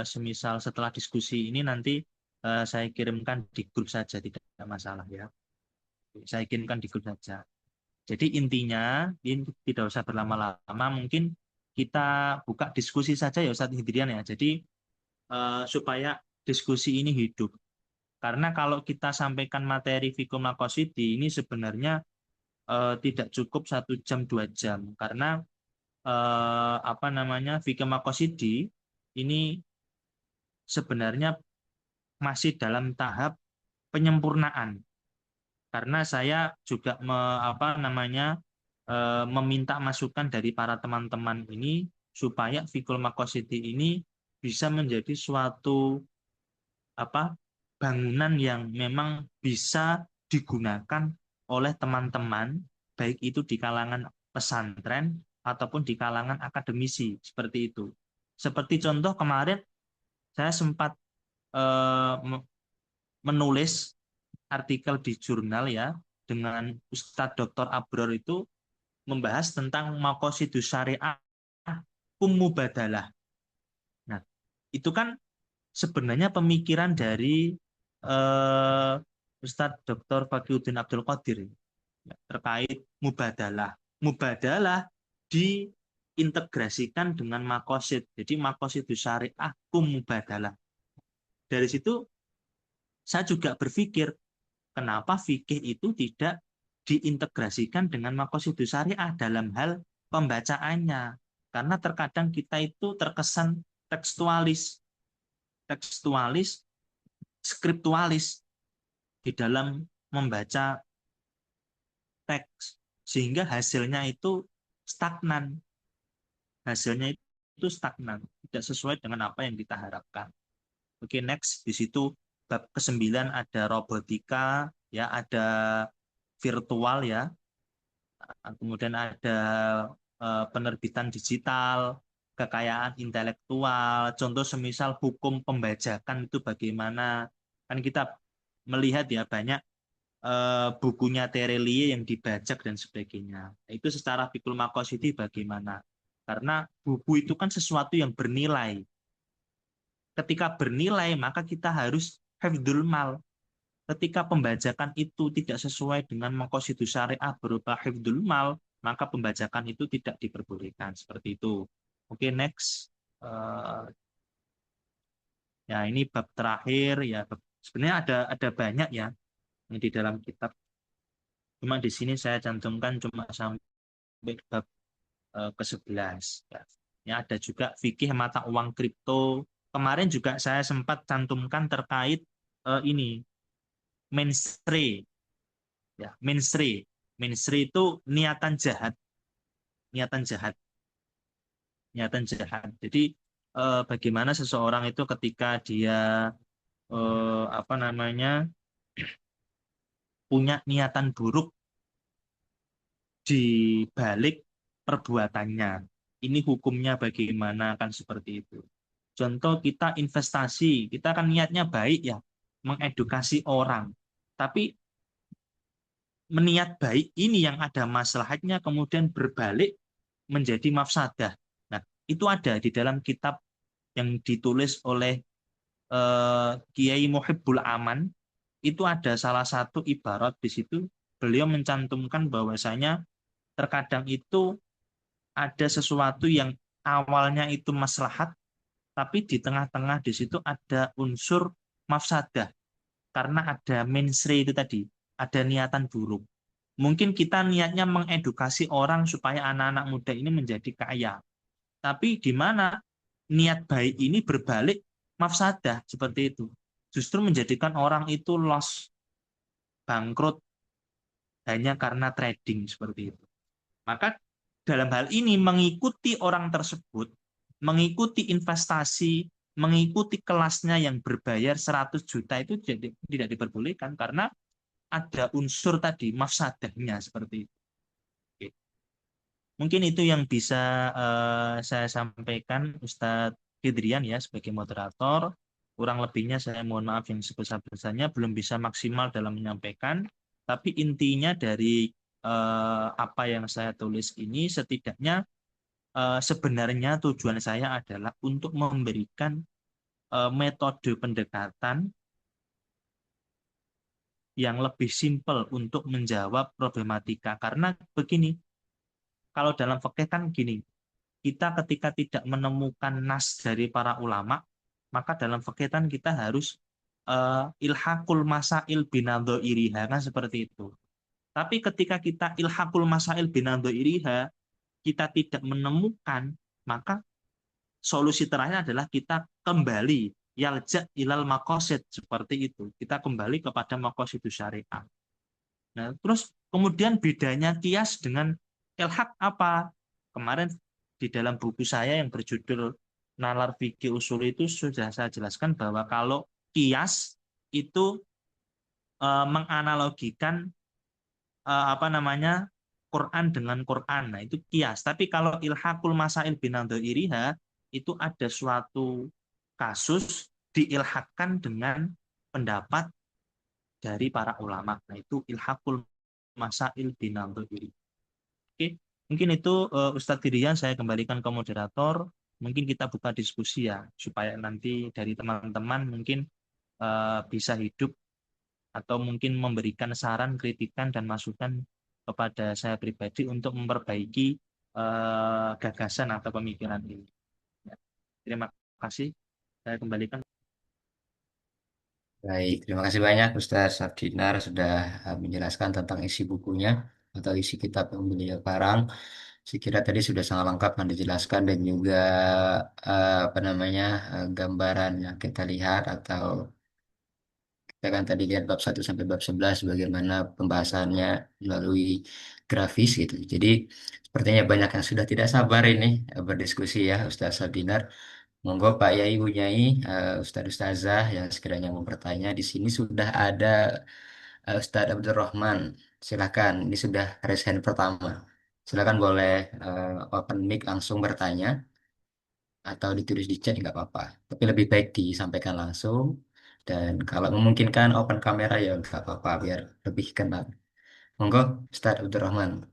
semisal setelah diskusi ini nanti saya kirimkan di grup saja, tidak masalah ya. Saya kirimkan di grup saja. Jadi intinya ini tidak usah berlama-lama, mungkin kita buka diskusi saja ya Ustadz Hidrian ya. Jadi supaya diskusi ini hidup. Karena kalau kita sampaikan materi Fiqh Maqasidhi ini sebenarnya tidak cukup 1 jam 2 jam, karena Fiqh Maqasidhi ini sebenarnya masih dalam tahap penyempurnaan. Karena saya juga meminta masukan dari para teman-teman ini supaya Fiqh Maqasidhi ini bisa menjadi suatu bangunan yang memang bisa digunakan oleh teman-teman, baik itu di kalangan pesantren ataupun di kalangan akademisi, seperti itu. Seperti contoh kemarin saya sempat menulis artikel di jurnal ya, dengan Ustadz Dr. Abror itu membahas tentang maqasidus syariah mubadalah. Nah, itu kan sebenarnya pemikiran dari Ustadz Dr. Fakhruddin Abdul Qadir ya, terkait mubadalah. Mubadalah diintegrasikan dengan maqasid. Jadi maqasidus syariah mubadalah. Dari situ saya juga berpikir, kenapa fikih itu tidak diintegrasikan dengan maqasidus syariah dalam hal pembacaannya? Karena terkadang kita itu terkesan tekstualis, skriptualis di dalam membaca teks, sehingga hasilnya itu stagnan. Hasilnya itu stagnan, tidak sesuai dengan apa yang kita harapkan. Oke, next. Di situ bab ke-9 ada robotika, ya, ada virtual ya, kemudian ada penerbitan digital, kekayaan intelektual, contoh semisal hukum pembajakan itu bagaimana. Kan kita melihat ya banyak bukunya Terelie yang dibajak dan sebagainya. Itu secara Fiqhul Maqasidhi bagaimana? Karena buku itu kan sesuatu yang bernilai. Ketika bernilai, maka kita harus hifdzul mal. Ketika pembajakan itu tidak sesuai dengan maqasidus syariah berupa hifdzul mal, maka pembajakan itu tidak diperbolehkan. Seperti itu. Oke, next. Ya, ini bab terakhir ya. Sebenarnya ada banyak ya di dalam kitab. Cuma di sini saya cantumkan cuma sampai bab ke-11. Ya, ada juga fikih mata uang kripto. Kemarin juga saya sempat cantumkan terkait ini mensre. Ya, mensre. Mensre itu niatan jahat. Niatan jahat. Niatan jahat. Jadi bagaimana seseorang itu ketika dia punya niatan buruk di balik perbuatannya. Ini hukumnya bagaimana, kan seperti itu. Contoh kita investasi, kita kan niatnya baik ya, mengedukasi orang. Tapi meniat baik ini yang ada maslahatnya kemudian berbalik menjadi mafsadah. Nah, itu ada di dalam kitab yang ditulis oleh Kiai Muhibbul Aman itu ada salah satu ibarat di situ, beliau mencantumkan bahwasanya terkadang itu ada sesuatu yang awalnya itu maslahat, tapi di tengah-tengah di situ ada unsur mafsadah karena ada mensre itu tadi, ada niatan buruk. Mungkin kita niatnya mengedukasi orang supaya anak-anak muda ini menjadi kaya, tapi di mana niat baik ini berbalik mafsadah seperti itu. Justru menjadikan orang itu loss, bangkrut hanya karena trading seperti itu. Maka dalam hal ini mengikuti orang tersebut, mengikuti investasi, mengikuti kelasnya yang berbayar 100 juta itu tidak diperbolehkan karena ada unsur tadi mafsadahnya seperti itu. Oke. Mungkin itu yang bisa saya sampaikan Ustadz Fidrian ya sebagai moderator. Kurang lebihnya saya mohon maaf yang sebesar-besarnya belum bisa maksimal dalam menyampaikan. Tapi intinya dari apa yang saya tulis ini setidaknya sebenarnya tujuan saya adalah untuk memberikan metode pendekatan yang lebih simpel untuk menjawab problematika. Karena begini, kalau dalam fikih kan gini, kita ketika tidak menemukan nas dari para ulama, maka dalam fikih kan kita harus ilhaqul masail binadho iriha kan seperti itu. Tapi ketika kita ilhaqul masail binadho iriha, kita tidak menemukan, maka solusi terakhir adalah kita kembali yalja ilal maqasid seperti itu. Kita kembali kepada maqasid syariah. Nah, terus kemudian bedanya kias dengan ilhaq apa? Kemarin di dalam buku saya yang berjudul Nalar Fikih Usul itu sudah saya jelaskan bahwa kalau kias itu menganalogikan apa namanya Quran dengan Quran. Nah, itu kias. Tapi kalau ilhaqul masail binadho iriha itu ada suatu kasus diilhakkan dengan pendapat dari para ulama. Nah, itu ilhaqul masail binadho iriha. Oke, mungkin itu Ustadz Firian saya kembalikan ke moderator. Mungkin kita buka diskusi ya supaya nanti dari teman-teman mungkin bisa hidup atau mungkin memberikan saran, kritikan, dan masukan kepada saya pribadi untuk memperbaiki gagasan atau pemikiran ini. Ya. Terima kasih. Saya kembalikan. Baik, terima kasih banyak Ustaz Sabdinar sudah menjelaskan tentang isi bukunya atau isi kitab yang beliau karang. Saya kira tadi sudah sangat lengkap yang dijelaskan dan juga apa namanya gambaran yang kita lihat atau kita kan tadi lihat bab 1 sampai bab 11 bagaimana pembahasannya melalui grafis gitu. Jadi sepertinya banyak yang sudah tidak sabar ini berdiskusi ya Ustaz Sabdinar. Monggo Pak Yai, Bu Nyai, Ustadz Ustazah yang sekiranya mau bertanya di sini sudah ada Ustadz Abdurrahman. Silakan, ini sudah raise hand pertama. Silakan boleh open mic langsung bertanya atau ditulis di chat nggak apa-apa. Tapi lebih baik disampaikan langsung dan kalau memungkinkan open kamera ya nggak apa-apa biar lebih kenal. Monggo Ustadz Abdurrahman.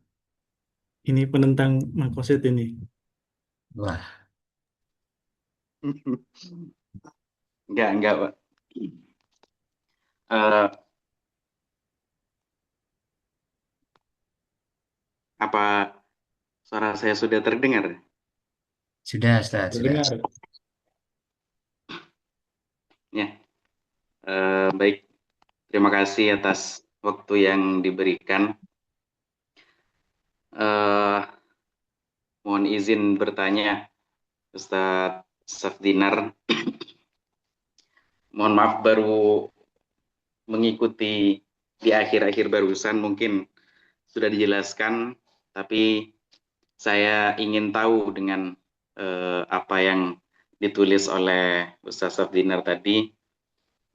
Ini penentang Makoset ini. Wah, Enggak, Pak. Eh, apa suara saya sudah terdengar? sudah Ustadz, sudah. Terdengar. Ya, baik. Terima kasih atas waktu yang diberikan. Eh, mohon izin bertanya, Ustadz Safdinar. Mohon maaf baru mengikuti di akhir-akhir barusan mungkin sudah dijelaskan, tapi saya ingin tahu dengan apa yang ditulis oleh Ustaz Safdinar tadi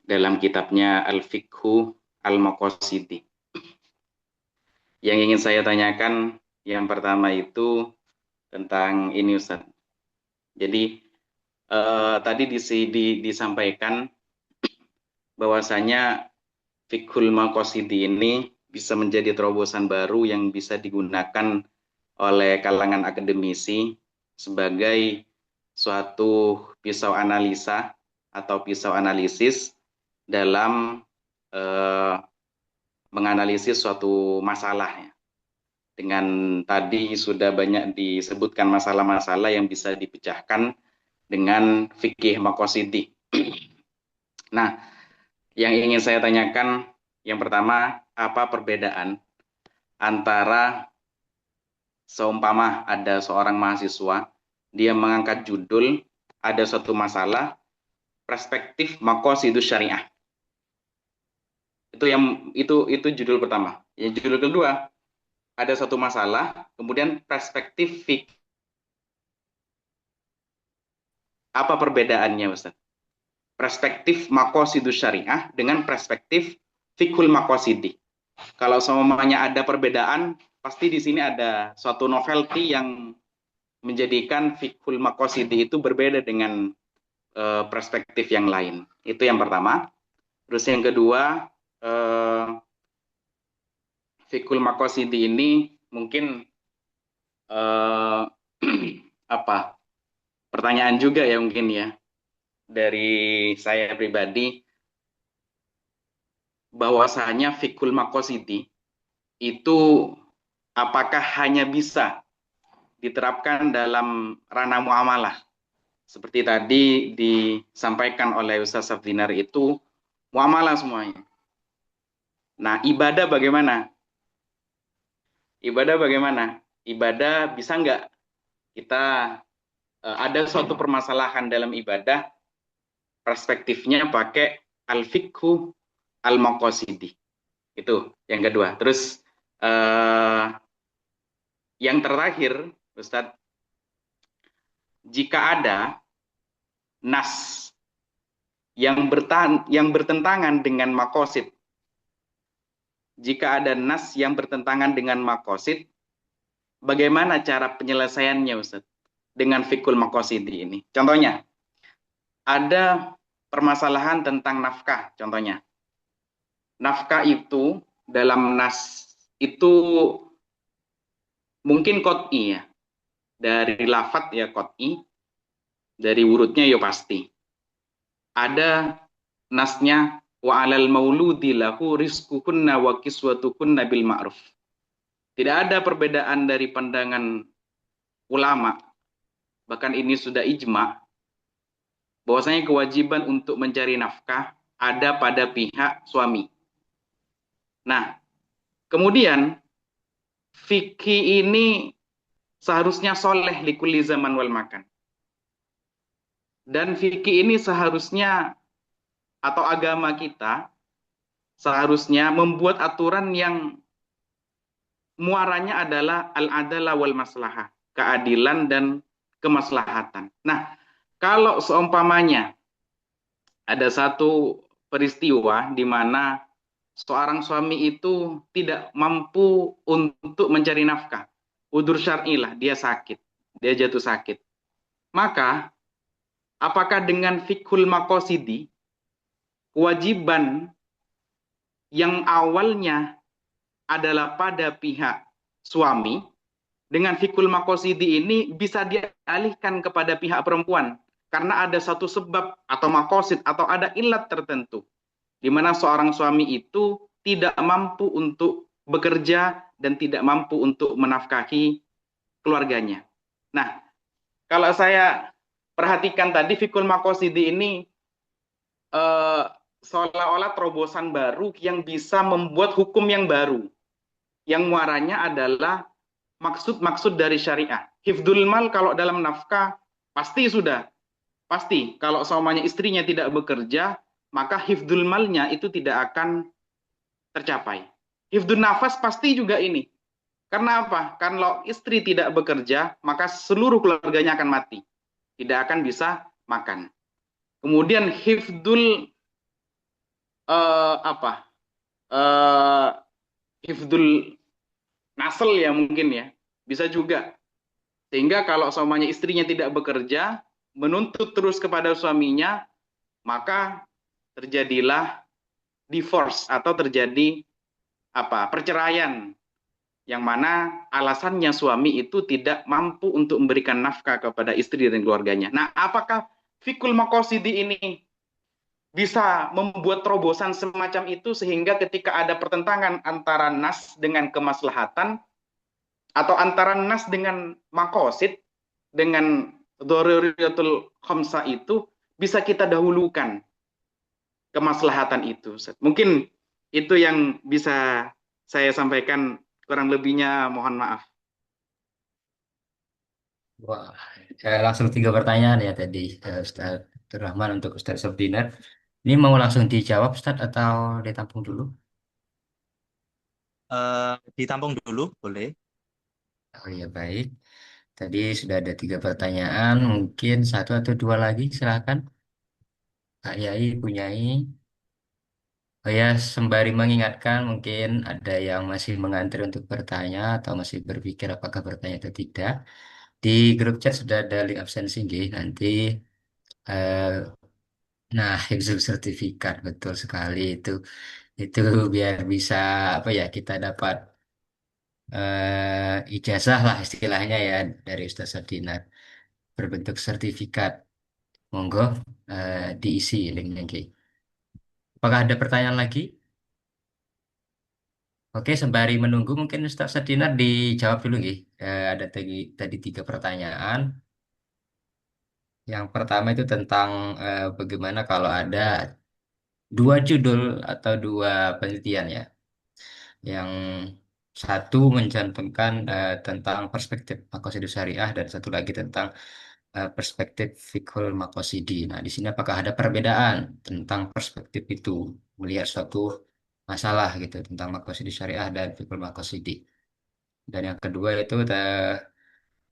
dalam kitabnya Al-Fiqhu Al-Maqasidi. Yang ingin saya tanyakan yang pertama itu tentang ini Ustaz. Jadi tadi disampaikan bahwasanya Fiqhul Maqasidi ini bisa menjadi terobosan baru yang bisa digunakan oleh kalangan akademisi sebagai suatu pisau analisa atau pisau analisis dalam menganalisis suatu masalah ya. Dengan tadi sudah banyak disebutkan masalah-masalah yang bisa dipecahkan dengan fikih maqasidi. Nah, yang ingin saya tanyakan yang pertama, apa perbedaan antara seumpama ada seorang mahasiswa, dia mengangkat judul, ada suatu masalah, perspektif maqasidus syariah. Itu judul pertama. Yang judul kedua, ada satu masalah, kemudian perspektif apa perbedaannya, Ustaz? Perspektif maqasidus syariah dengan perspektif fikhul maqasidi. Kalau semuanya ada perbedaan, pasti di sini ada suatu novelty yang menjadikan fikhul maqasidi itu berbeda dengan perspektif yang lain. Itu yang pertama. Terus yang kedua, fikhul maqasidi ini mungkin pertanyaan juga ya mungkin ya dari saya pribadi, bahwasanya fikhul maqasidi itu apakah hanya bisa diterapkan dalam ranah muamalah seperti tadi disampaikan oleh Ustaz Safdinar, itu muamalah semuanya. Nah, ibadah bagaimana? Ibadah bisa nggak kita ada suatu permasalahan dalam ibadah, perspektifnya pakai al-fiqhu al-maqasidi. Itu yang kedua. Terus yang terakhir, Ustadz, jika ada nas yang bertentangan dengan maqasid, bagaimana cara penyelesaiannya, Ustadz, dengan fiqhul maqasidi ini? Contohnya, ada permasalahan tentang nafkah, contohnya. Nafkah itu dalam nas itu mungkin qot'i ya. Dari lafadz ya qot'i, dari wurudnya ya pasti. Ada nasnya wa 'alal mauludi lahu rizqukunna wa kiswatukunna bil ma'ruf. Tidak ada perbedaan dari pandangan ulama, bahkan ini sudah ijma, bahwasanya kewajiban untuk mencari nafkah ada pada pihak suami. Nah, kemudian fikih ini seharusnya soleh likulli zaman wal makan. Dan fikih ini seharusnya, atau agama kita seharusnya membuat aturan yang muaranya adalah al-adalah wal maslahah, keadilan dan kemaslahatan. Nah, kalau seumpamanya ada satu peristiwa di mana seorang suami itu tidak mampu untuk mencari nafkah, udzur syar'i lah, dia sakit, dia jatuh sakit, maka apakah dengan fikhul maqasidi kewajiban yang awalnya adalah pada pihak suami, dengan fikhul maqasidi ini bisa dialihkan kepada pihak perempuan karena ada satu sebab atau maqasid atau ada ilat tertentu di mana seorang suami itu tidak mampu untuk bekerja dan tidak mampu untuk menafkahi keluarganya. Nah, kalau saya perhatikan tadi fikhul maqasidi ini seolah-olah terobosan baru yang bisa membuat hukum yang baru, yang muaranya adalah maksud-maksud dari syariah. Hifdzul mal kalau dalam nafkah pasti kalau semuanya istrinya tidak bekerja, maka hifdzul malnya itu tidak akan tercapai. Hifdzun nafas pasti juga ini. Karena apa? Kalau istri tidak bekerja, maka seluruh keluarganya akan mati. Tidak akan bisa makan. Kemudian hifdzul hifdzul nasl ya mungkin ya, bisa juga. Sehingga kalau semuanya istrinya tidak bekerja, menuntut terus kepada suaminya, maka terjadilah divorce atau terjadi perceraian, yang mana alasannya suami itu tidak mampu untuk memberikan nafkah kepada istri dan keluarganya. Nah, apakah fikhul maqasidi ini bisa membuat terobosan semacam itu sehingga ketika ada pertentangan antara nas dengan kemaslahatan atau antara nas dengan makosid dengan doruriyatul khamsah itu bisa kita dahulukan kemaslahatan itu. Mungkin itu yang bisa saya sampaikan, kurang lebihnya mohon maaf. Wah, langsung 3 pertanyaan ya tadi, Ustaz Abdul Rahman untuk Ustaz Sabdinar. Ini mau langsung dijawab Ustaz atau ditampung dulu? Ditampung dulu, boleh. Oh iya baik. Tadi sudah ada 3 pertanyaan, mungkin satu atau dua lagi silakan. Kak Yai punyai. Oh ya, sembari mengingatkan mungkin ada yang masih mengantri untuk bertanya atau masih berpikir apakah bertanya atau tidak. Di grup chat sudah ada link absensi nggih. Nanti nah, exam sertifikat betul sekali itu. Itu biar bisa apa ya kita dapat ijazah lah istilahnya ya dari Ustaz Sardinar berbentuk sertifikat. Monggo diisi linknya Ki. Apakah ada pertanyaan lagi? Oke, sembari menunggu mungkin Ustaz Sardinar dijawab dulu Ki. Ada tadi 3 pertanyaan. Yang pertama itu tentang bagaimana kalau ada 2 judul atau 2 penelitian ya. Yang satu mencantumkan tentang perspektif Maqasidus Syariah dan satu lagi tentang perspektif Fiqhul Maqasidi. Nah, di sini apakah ada perbedaan tentang perspektif itu melihat suatu masalah gitu tentang Maqasidus Syariah dan Fiqhul Maqasidi. Dan yang kedua itu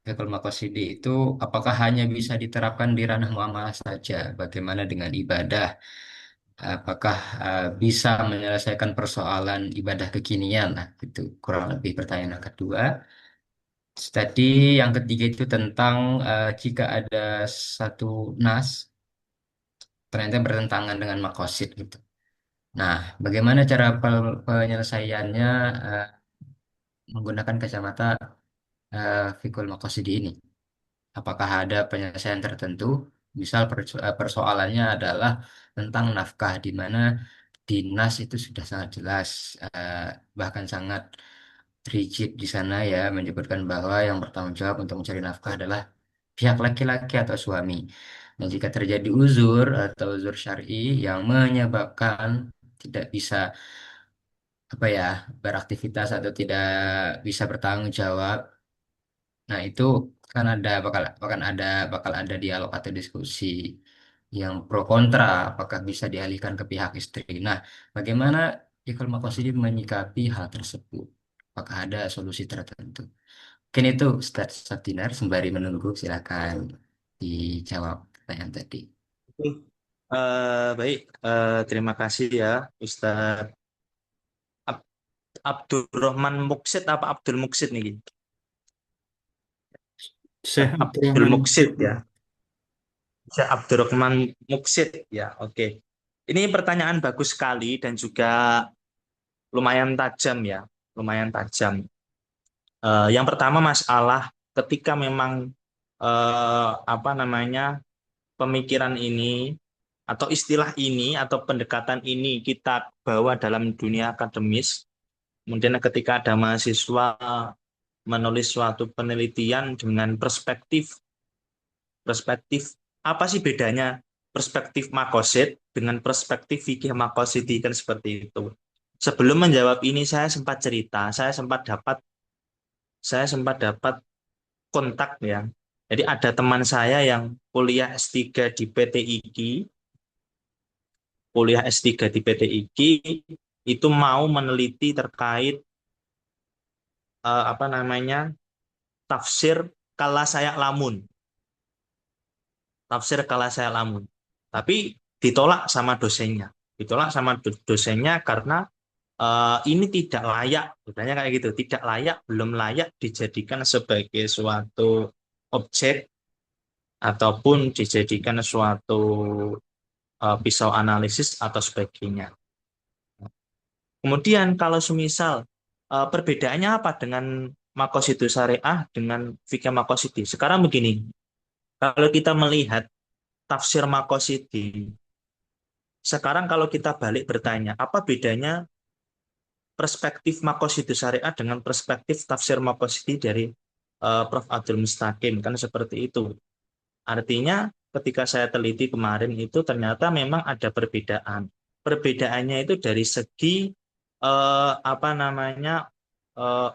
Fiqhul Maqasidi itu apakah hanya bisa diterapkan di ranah muamalah saja? Bagaimana dengan ibadah? Apakah bisa menyelesaikan persoalan ibadah kekinian? Nah, itu kurang lebih pertanyaan yang kedua. Tadi yang ketiga itu tentang jika ada satu nas ternyata bertentangan dengan makosid gitu. Nah, bagaimana cara penyelesaiannya menggunakan kacamata fikul makosidi ini? Apakah ada penyelesaian tertentu? Misal persoalannya adalah tentang nafkah, di mana di nas itu sudah sangat jelas, bahkan sangat rigid di sana ya, menyebutkan bahwa yang bertanggung jawab untuk mencari nafkah adalah pihak laki-laki atau suami. Dan jika terjadi uzur atau uzur syar'i yang menyebabkan tidak bisa apa ya beraktivitas atau tidak bisa bertanggung jawab, nah itu kan bakal ada dialog atau diskusi yang pro kontra, apakah bisa dialihkan ke pihak istri. Nah, bagaimana Iqbal Maqassidi menyikapi hal tersebut? Apakah ada solusi tertentu? Mungkin itu Ustaz Sabdinar sembari menunggu silakan dijawab pertanyaan tadi. Oke. Baik, terima kasih ya Ustadz Abdurrahman Muksid apa Abdul Muksid nih? Syekh Abdul Abdurrahman Muksid Muksid. ya. Syekh Abdurrahman Muksid ya. Oke. Ini pertanyaan bagus sekali dan juga lumayan tajam ya, lumayan tajam. Yang pertama masalah ketika memang apa namanya pemikiran ini atau istilah ini atau pendekatan ini kita bawa dalam dunia akademis, kemudian ketika ada mahasiswa menulis suatu penelitian dengan perspektif perspektif apa sih bedanya perspektif makosid dengan perspektif fikih makosidi kan seperti itu. Sebelum menjawab ini saya sempat dapat kontak ya. Jadi ada teman saya yang kuliah S3 di PT IGI, kuliah S3 di PT IGI itu mau meneliti terkait apa namanya tafsir kala saya lamun, tafsir kala saya lamun. Tapi ditolak sama dosennya, dosennya karena ini tidak layak, katanya kayak gitu, tidak layak, belum layak dijadikan sebagai suatu objek ataupun dijadikan suatu pisau analisis atau sebagainya. Kemudian kalau semisal perbedaannya apa dengan Maqasidus Syariah dengan fikih Maqasidi? Sekarang begini, kalau kita melihat tafsir Maqasidi Sekarang kalau kita balik bertanya, apa bedanya perspektif Maqasidus Syariah dengan perspektif tafsir Maqasidi dari Prof. Abdul Mustaqim? Kan seperti itu. Artinya ketika saya teliti kemarin itu ternyata memang ada perbedaan. Perbedaannya itu dari segi apa namanya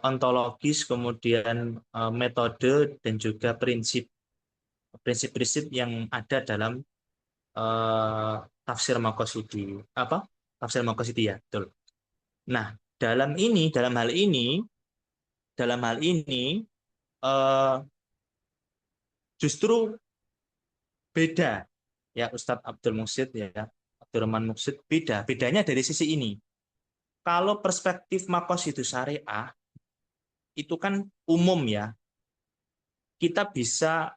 ontologis, kemudian metode dan juga prinsip-prinsip yang ada dalam eh, tafsir Maqasidi. Apa? Tafsir Maqasidi ya, betul. Nah, dalam hal ini eh, justru beda ya Ustadz Abdul Muksid ya, Abdurrahman Muksid beda. Bedanya dari sisi ini. Kalau perspektif Maqasidus Syariah itu kan umum ya. Kita bisa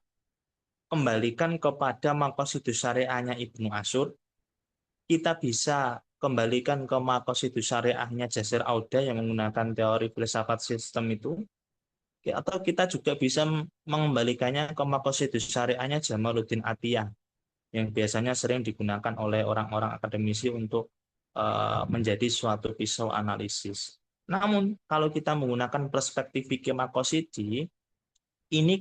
kembalikan kepada Maqasidus Syariahnya Ibnu Asyur. Kita bisa kembalikan ke Maqasidus Syariahnya Jasir Auda yang menggunakan teori filsafat sistem itu. Atau kita juga bisa mengembalikannya ke Maqasidus Syariahnya Jamaluddin Atiyah yang biasanya sering digunakan oleh orang-orang akademisi untuk menjadi suatu pisau analisis. Namun kalau kita menggunakan perspektif fikih Maqasidi, ini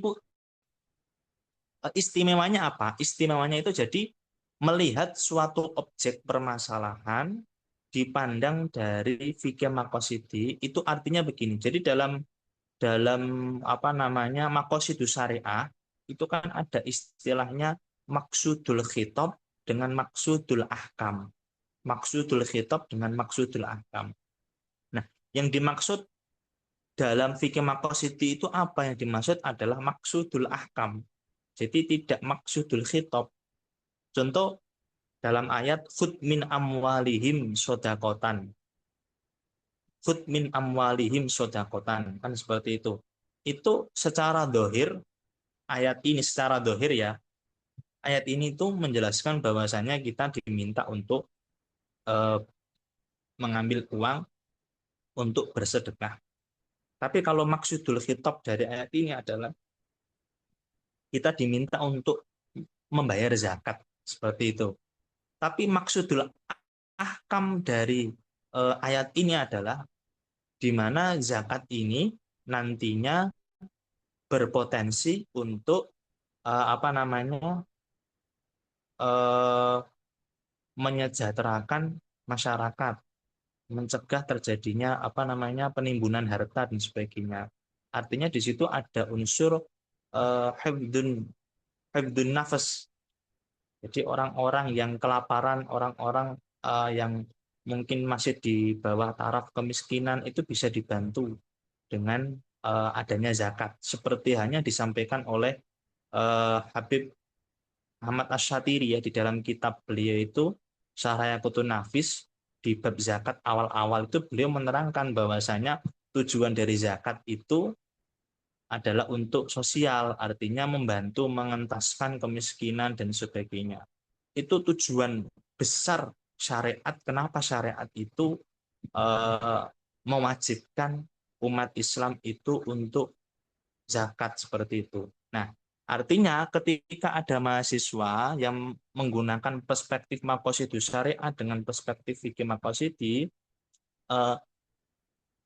istimewanya apa? Istimewanya itu jadi melihat suatu objek permasalahan dipandang dari fikih Maqasidi, itu artinya begini. Jadi dalam apa namanya Maqasidus Syariah itu kan ada istilahnya maksudul khitab dengan maksudul ahkam. Maksudul khitab dengan maksudul ahkam. Nah, yang dimaksud dalam fikih Maqasidi itu apa? Yang dimaksud adalah maksudul ahkam. Jadi tidak maksudul khitab. Contoh dalam ayat khud min amwalihim sodakotan. Khud min amwalihim sodakotan. Kan seperti itu. Itu secara dohir, ayat ini secara dohir ya, ayat ini tuh menjelaskan bahwasanya kita diminta untuk mengambil uang untuk bersedekah. Tapi kalau maksudul khitab dari ayat ini adalah kita diminta untuk membayar zakat, seperti itu. Tapi maksudul ahkam dari ayat ini adalah di mana zakat ini nantinya berpotensi untuk apa namanya menyejahterakan masyarakat, mencegah terjadinya apa namanya penimbunan harta dan sebagainya. Artinya di situ ada unsur hifdun nafas. Jadi orang-orang yang kelaparan, orang-orang yang mungkin masih di bawah taraf kemiskinan itu bisa dibantu dengan adanya zakat. Seperti hanya disampaikan oleh Habib Ahmad Asy-Syatiri ya di dalam kitab beliau itu Syarah Yaqutun Nafis di bab zakat awal-awal itu beliau menerangkan bahwasanya tujuan dari zakat itu adalah untuk sosial, artinya membantu mengentaskan kemiskinan dan sebagainya. Itu tujuan besar syariat. Kenapa syariat itu mewajibkan umat Islam itu untuk zakat seperti itu. Nah, artinya ketika ada mahasiswa yang menggunakan perspektif Maqasidus Syariah dengan perspektif fikih Maqasidi,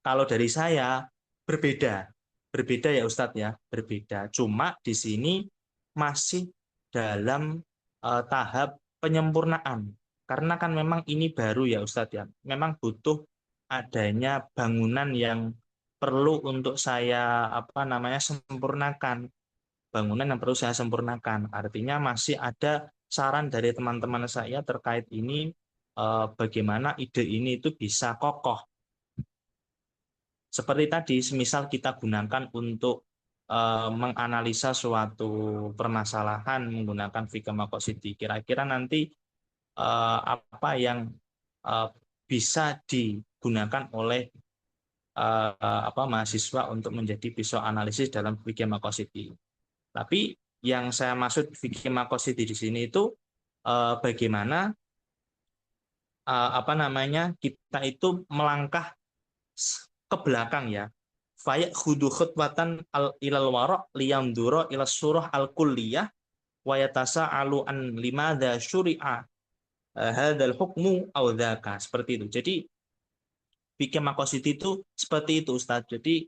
kalau dari saya berbeda. Berbeda ya Ustadz ya, berbeda. Cuma di sini masih dalam tahap penyempurnaan. Karena kan memang ini baru ya Ustadz ya. Memang butuh adanya bangunan yang perlu untuk saya apa namanya sempurnakan. Bangunan yang perlu saya sempurnakan. Artinya masih ada saran dari teman-teman saya terkait ini bagaimana ide ini itu bisa kokoh. Seperti tadi, semisal kita gunakan untuk menganalisa suatu permasalahan menggunakan fikih Maqasidi, kira-kira nanti apa yang bisa digunakan oleh mahasiswa untuk menjadi pisau analisis dalam fikih Maqasidi. Tapi yang saya maksud fikih Maqasidi di sini itu bagaimana apa namanya kita itu melangkah ke belakang ya. Fayak khudu khutwatan ilal warok liyamduro ila surah al kulliyah wa yatasa'alu an limadha syuri'a hadzal hukmu au dzaka, seperti itu. Jadi fikih maqasid itu seperti itu Ustaz. Jadi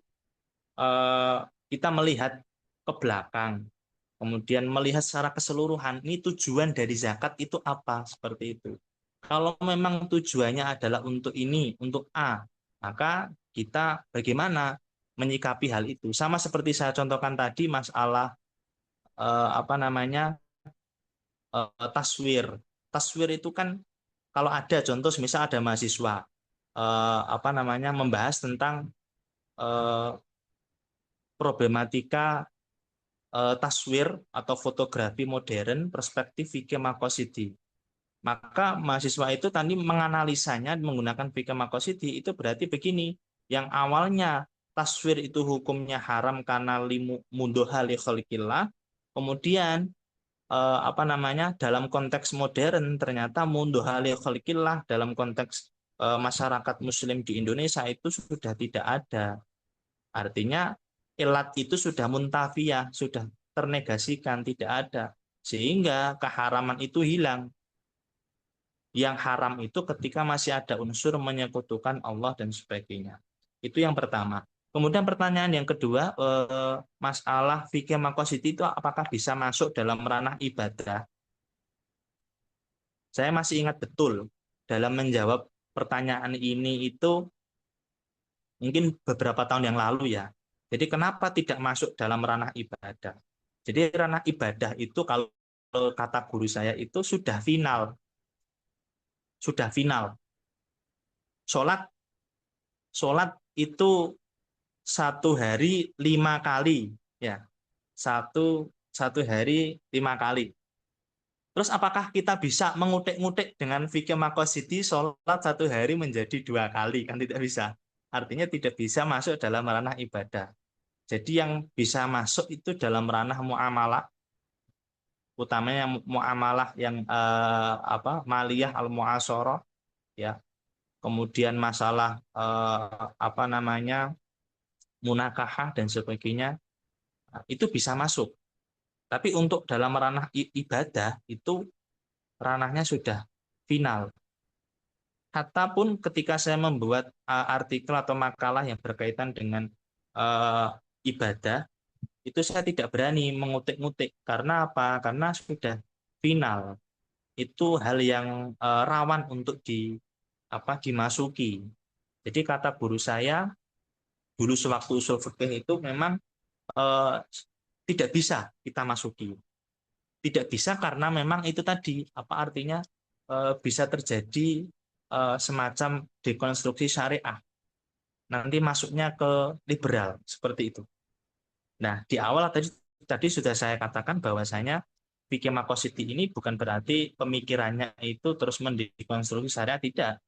kita melihat ke belakang, kemudian melihat secara keseluruhan ini tujuan dari zakat itu apa, seperti itu. Kalau memang tujuannya adalah untuk ini, untuk A, maka kita bagaimana menyikapi hal itu. Sama seperti saya contohkan tadi masalah taswir. Taswir itu kan kalau ada contoh, misal ada mahasiswa membahas tentang problematika taswir atau fotografi modern perspektif fikih maqasidi. Maka mahasiswa itu tadi menganalisanya menggunakan fikih maqasidi, itu berarti begini, yang awalnya taswir itu hukumnya haram karena mundoha li khalqillah, kemudian dalam konteks modern ternyata mundoha li khalqillah dalam konteks masyarakat muslim di Indonesia itu sudah tidak ada. Artinya ilat itu sudah muntafiyah, sudah ternegasikan, tidak ada. Sehingga keharaman itu hilang. Yang haram itu ketika masih ada unsur menyekutukan Allah dan sebagainya. Itu yang pertama. Kemudian pertanyaan yang kedua, masalah fikih maqasid itu apakah bisa masuk dalam ranah ibadah? Saya masih ingat betul dalam menjawab pertanyaan ini itu mungkin beberapa tahun yang lalu ya. Jadi kenapa tidak masuk dalam ranah ibadah? Jadi ranah ibadah itu kalau kata guru saya itu sudah final. Sudah final. Sholat itu satu hari 5 kali. Ya, satu hari 5 kali. Terus apakah kita bisa mengutik-ngutik dengan fikih maqasidi sholat satu hari menjadi 2 kali? Kan tidak bisa. Artinya tidak bisa masuk dalam ranah ibadah. Jadi yang bisa masuk itu dalam ranah muamalah, utamanya muamalah yang maliyah al-mu'asyarah, ya. Kemudian masalah munakahah dan sebagainya, itu bisa masuk. Tapi untuk dalam ranah ibadah itu ranahnya sudah final. Ataupun ketika saya membuat artikel atau makalah yang berkaitan dengan ibadah, itu saya tidak berani mengutik-ngutik. Karena apa? Karena sudah final. Itu hal yang rawan untuk dimasuki. Jadi kata guru saya dulu sewaktu usul fikih itu memang tidak bisa kita masuki. Tidak bisa karena memang itu tadi, artinya bisa terjadi semacam dekonstruksi syariah. Nanti masuknya ke liberal, seperti itu. Nah, di awal tadi sudah saya katakan bahwasanya fikih maqasidi ini bukan berarti pemikirannya itu terus mendekonstruksi syariat, tidak.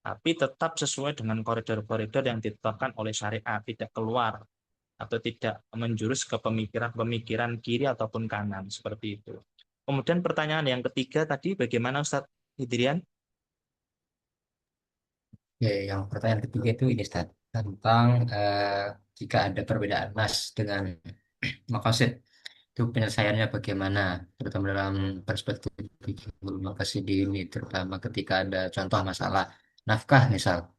Tapi tetap sesuai dengan koridor-koridor yang ditetapkan oleh syariat, tidak keluar atau tidak menjurus ke pemikiran-pemikiran kiri ataupun kanan, seperti itu. Kemudian pertanyaan yang ketiga tadi, bagaimana Ustadz Hidrian? Oke, yang pertanyaan ketiga itu ini Ustaz, tentang jika ada perbedaan nas dengan maqasid, itu penyelesaiannya bagaimana, terutama dalam perspektif fikihul maqasid ini, terutama ketika ada contoh masalah nafkah misal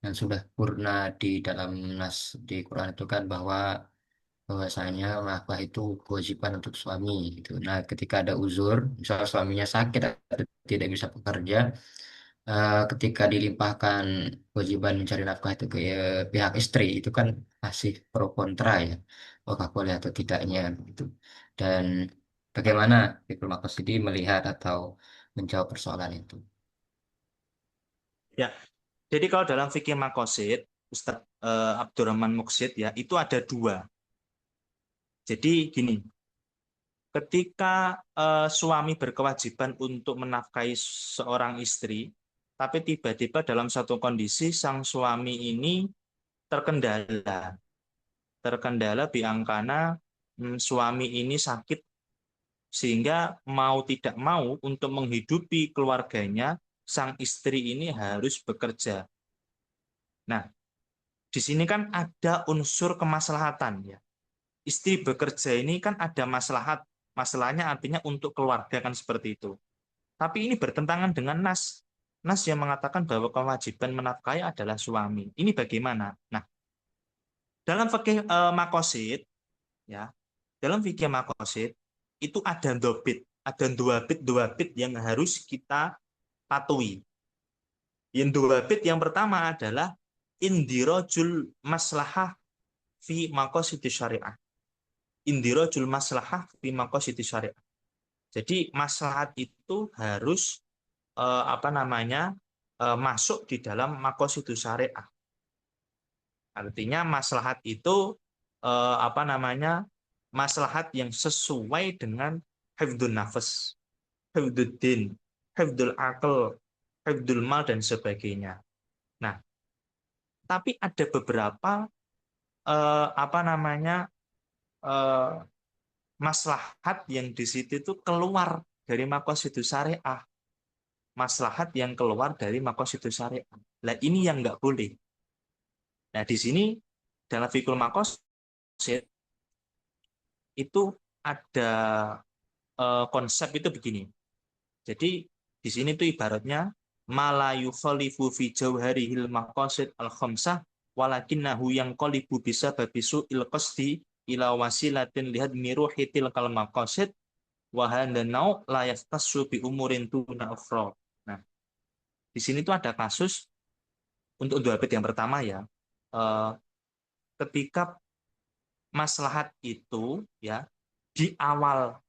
yang sudah purna di dalam nas di Quran itu kan bahwasanya nafkah itu kewajiban untuk suami gitu. Nah, ketika ada uzur, misal suaminya sakit atau tidak bisa bekerja, ketika dilimpahkan kewajiban mencari nafkah itu ke pihak istri, itu kan masih pro kontra ya, apakah boleh atau tidaknya gitu. Dan bagaimana Fikul Maqasidi melihat atau menjawab persoalan itu? Ya, jadi kalau dalam fikih maqasid, Ustadz Abdurrahman Muqsid ya, itu ada 2. Jadi gini, ketika suami berkewajiban untuk menafkahi seorang istri, tapi tiba-tiba dalam satu kondisi sang suami ini terkendala biangkana suami ini sakit, sehingga mau tidak mau untuk menghidupi keluarganya sang istri ini harus bekerja. Nah, di sini kan ada unsur kemaslahatan ya. Istri bekerja ini kan ada maslahat, masalahnya artinya untuk keluarga kan, seperti itu. Tapi ini bertentangan dengan nas. Nas yang mengatakan bahwa kewajiban menafkahi adalah suami. Ini bagaimana? Nah, dalam fikih makosid, ya, dalam fikih makosid itu ada dua bit yang harus kita patuhi. Yang dua bit yang pertama adalah indirojul maslahah fi maqasidis syariah. Indirojul maslahah fi maqasidis syariah. Jadi maslahat itu harus masuk di dalam maqasidus syariah. Artinya maslahat itu maslahat yang sesuai dengan hifdzun nafas, hifdzuddin, hifdzul aql, hifdzul mal dan sebagainya. Nah, tapi ada beberapa maslahat yang di situ itu keluar dari maqasidus syariah. Maslahat yang keluar dari maqasidus syariah. Nah, ini yang nggak boleh. Nah, di sini dalam fikul maqasid itu ada konsep itu begini. Jadi di sini tuh ibaratnya mala yukhalifu fi jauharihil maqasid al-khamsah walakinnahu yanqalibu bisa babisu il-qasdi ila wasilatin lihat miruhi tilkal maqasid wa handanau la yaftasu bi umurin tuna ukhra. Nah, di sini tuh ada kasus untuk dua bait yang pertama ya. Ketika maslahat itu ya di awal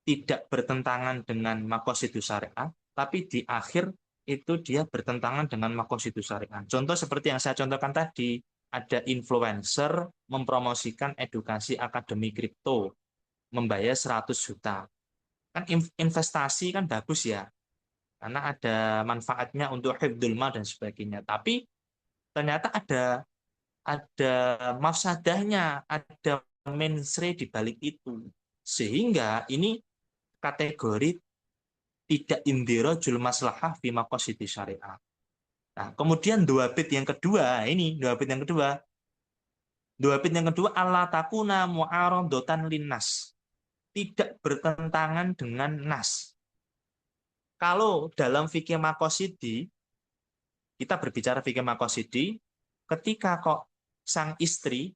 tidak bertentangan dengan maqasidus syariah, tapi di akhir itu dia bertentangan dengan maqasidus syariah. Contoh seperti yang saya contohkan tadi, ada influencer mempromosikan edukasi akademi kripto, membayar 100 juta. Kan investasi kan bagus ya, karena ada manfaatnya untuk hifdzul mal dan sebagainya. Tapi ternyata ada mafsadahnya, ada mensre di balik itu. Sehingga ini kategori tidak indirojul maslahah fi maqasidis syariah. Nah, kemudian dua bait yang kedua, Allah takuna mu'aradatan linnas. Tidak bertentangan dengan nas. Kalau dalam fikih maqasidi, kita berbicara fikih maqasidi, ketika kok sang istri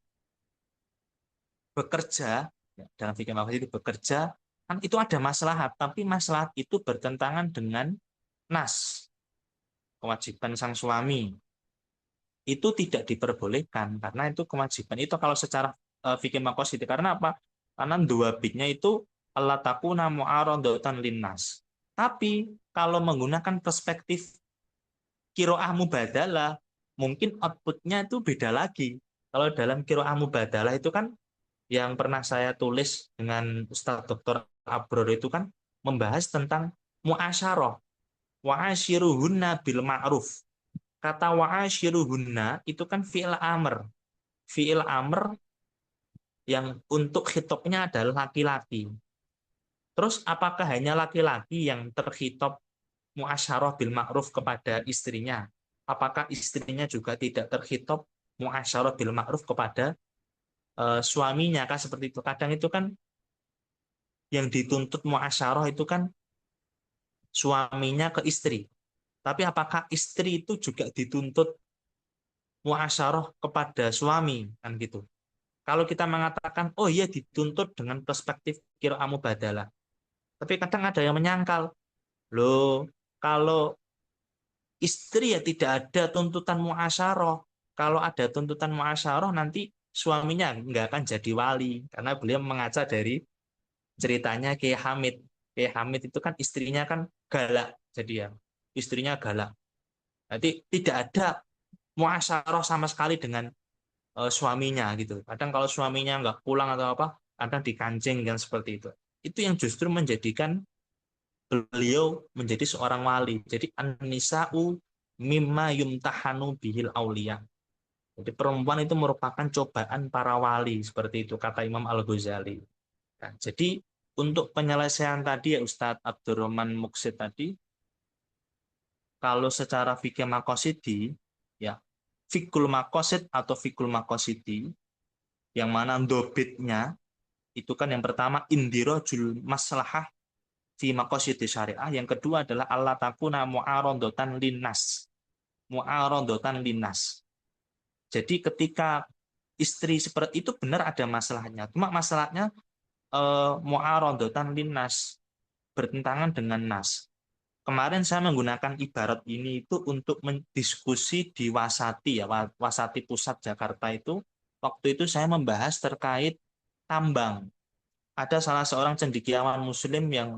bekerja, dalam fikih maqasidi bekerja, kan itu ada maslahat, tapi maslahat itu bertentangan dengan nas, kewajiban sang suami. Itu tidak diperbolehkan, karena itu kewajiban. Itu kalau secara fikih maqasidi. Karena apa? Karena dua bitnya itu Allah takuna mu'aradatan linnas. Tapi kalau menggunakan perspektif qiraah mubadalah, mungkin outputnya itu beda lagi. Kalau dalam qiraah mubadalah itu kan yang pernah saya tulis dengan Ustadz Dr. Abror itu kan membahas tentang mu'asyarah. Wa'asyiruhunna bil ma'ruf. Kata wa'asyiruhunna itu kan fi'il amr. Fi'il amr yang untuk khitobnya adalah laki-laki. Terus apakah hanya laki-laki yang terkhitob mu'asyarah bil ma'ruf kepada istrinya? Apakah istrinya juga tidak terkhitob mu'asyarah bil ma'ruf kepada suaminya? Kan seperti itu. Kadang itu kan yang dituntut mu'asyarah itu kan suaminya ke istri. Tapi apakah istri itu juga dituntut mu'asyarah kepada suami? Kan gitu. Kalau kita mengatakan, oh iya dituntut dengan perspektif qiraah mubadalah. Tapi kadang ada yang menyangkal, loh kalau istri ya tidak ada tuntutan mu'asyarah. Kalau ada tuntutan mu'asyarah nanti suaminya nggak akan jadi wali. Karena beliau mengaca dari ceritanya Kiai Hamid. Kiai Hamid itu kan istrinya kan galak. Jadi ya istrinya galak. Nanti tidak ada mu'asyarah sama sekali dengan suaminya gitu. Kadang kalau suaminya nggak pulang atau apa, kadang dikancing kan seperti itu. Itu yang justru menjadikan beliau menjadi seorang wali. Jadi an-nisa'u mimma yumtahanu bihil auliya. Jadi perempuan itu merupakan cobaan para wali, seperti itu kata Imam Al-Ghazali. Nah, jadi untuk penyelesaian tadi ya Ustadz Abdurrahman Muksid tadi, kalau secara fikih maqasidi, ya fikul maqasid atau fikul maqasidi, yang mana dobitnya itu kan yang pertama indirojul maslahah fi maqasidis syariah. Yang kedua adalah Allah takuna mu'aradatan linnas. Mu'aradatan linnas. Jadi ketika istri seperti itu benar ada masalahnya. Cuma masalahnya mu'aradatan linnas, bertentangan dengan nas. Kemarin saya menggunakan ibarat ini itu untuk mendiskusi di Wasati ya, Wasati Pusat Jakarta itu. Waktu itu saya membahas terkait tambang. Ada salah seorang cendekiawan Muslim yang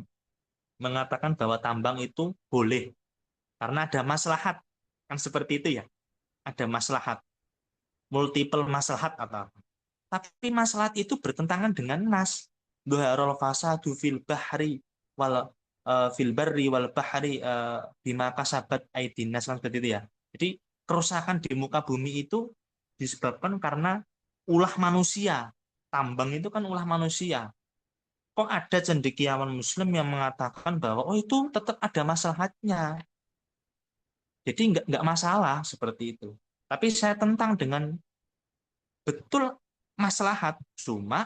mengatakan bahwa tambang itu boleh karena ada maslahat. Kan seperti itu ya. Ada maslahat, multiple maslahat atau apa. Tapi maslahat itu bertentangan dengan nas. Dhuharul fasadu fil bahri wal fil barri wal bahri bima kasabat aydin nas, kan seperti itu ya. Jadi kerusakan di muka bumi itu disebabkan karena ulah manusia. Tambang itu kan ulah manusia. Kok ada cendekiawan Muslim yang mengatakan bahwa oh itu tetap ada masalahnya. Jadi nggak masalah seperti itu. Tapi saya tentang dengan betul maslahat. Cuma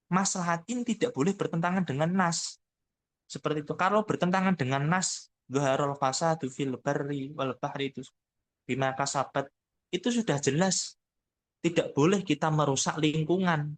maslahat ini tidak boleh bertentangan dengan nas. Seperti itu. Kalau bertentangan dengan nas, dhuharul fasadu fil barri wal bahri itu bima kasabat, itu sudah jelas. Tidak boleh kita merusak lingkungan.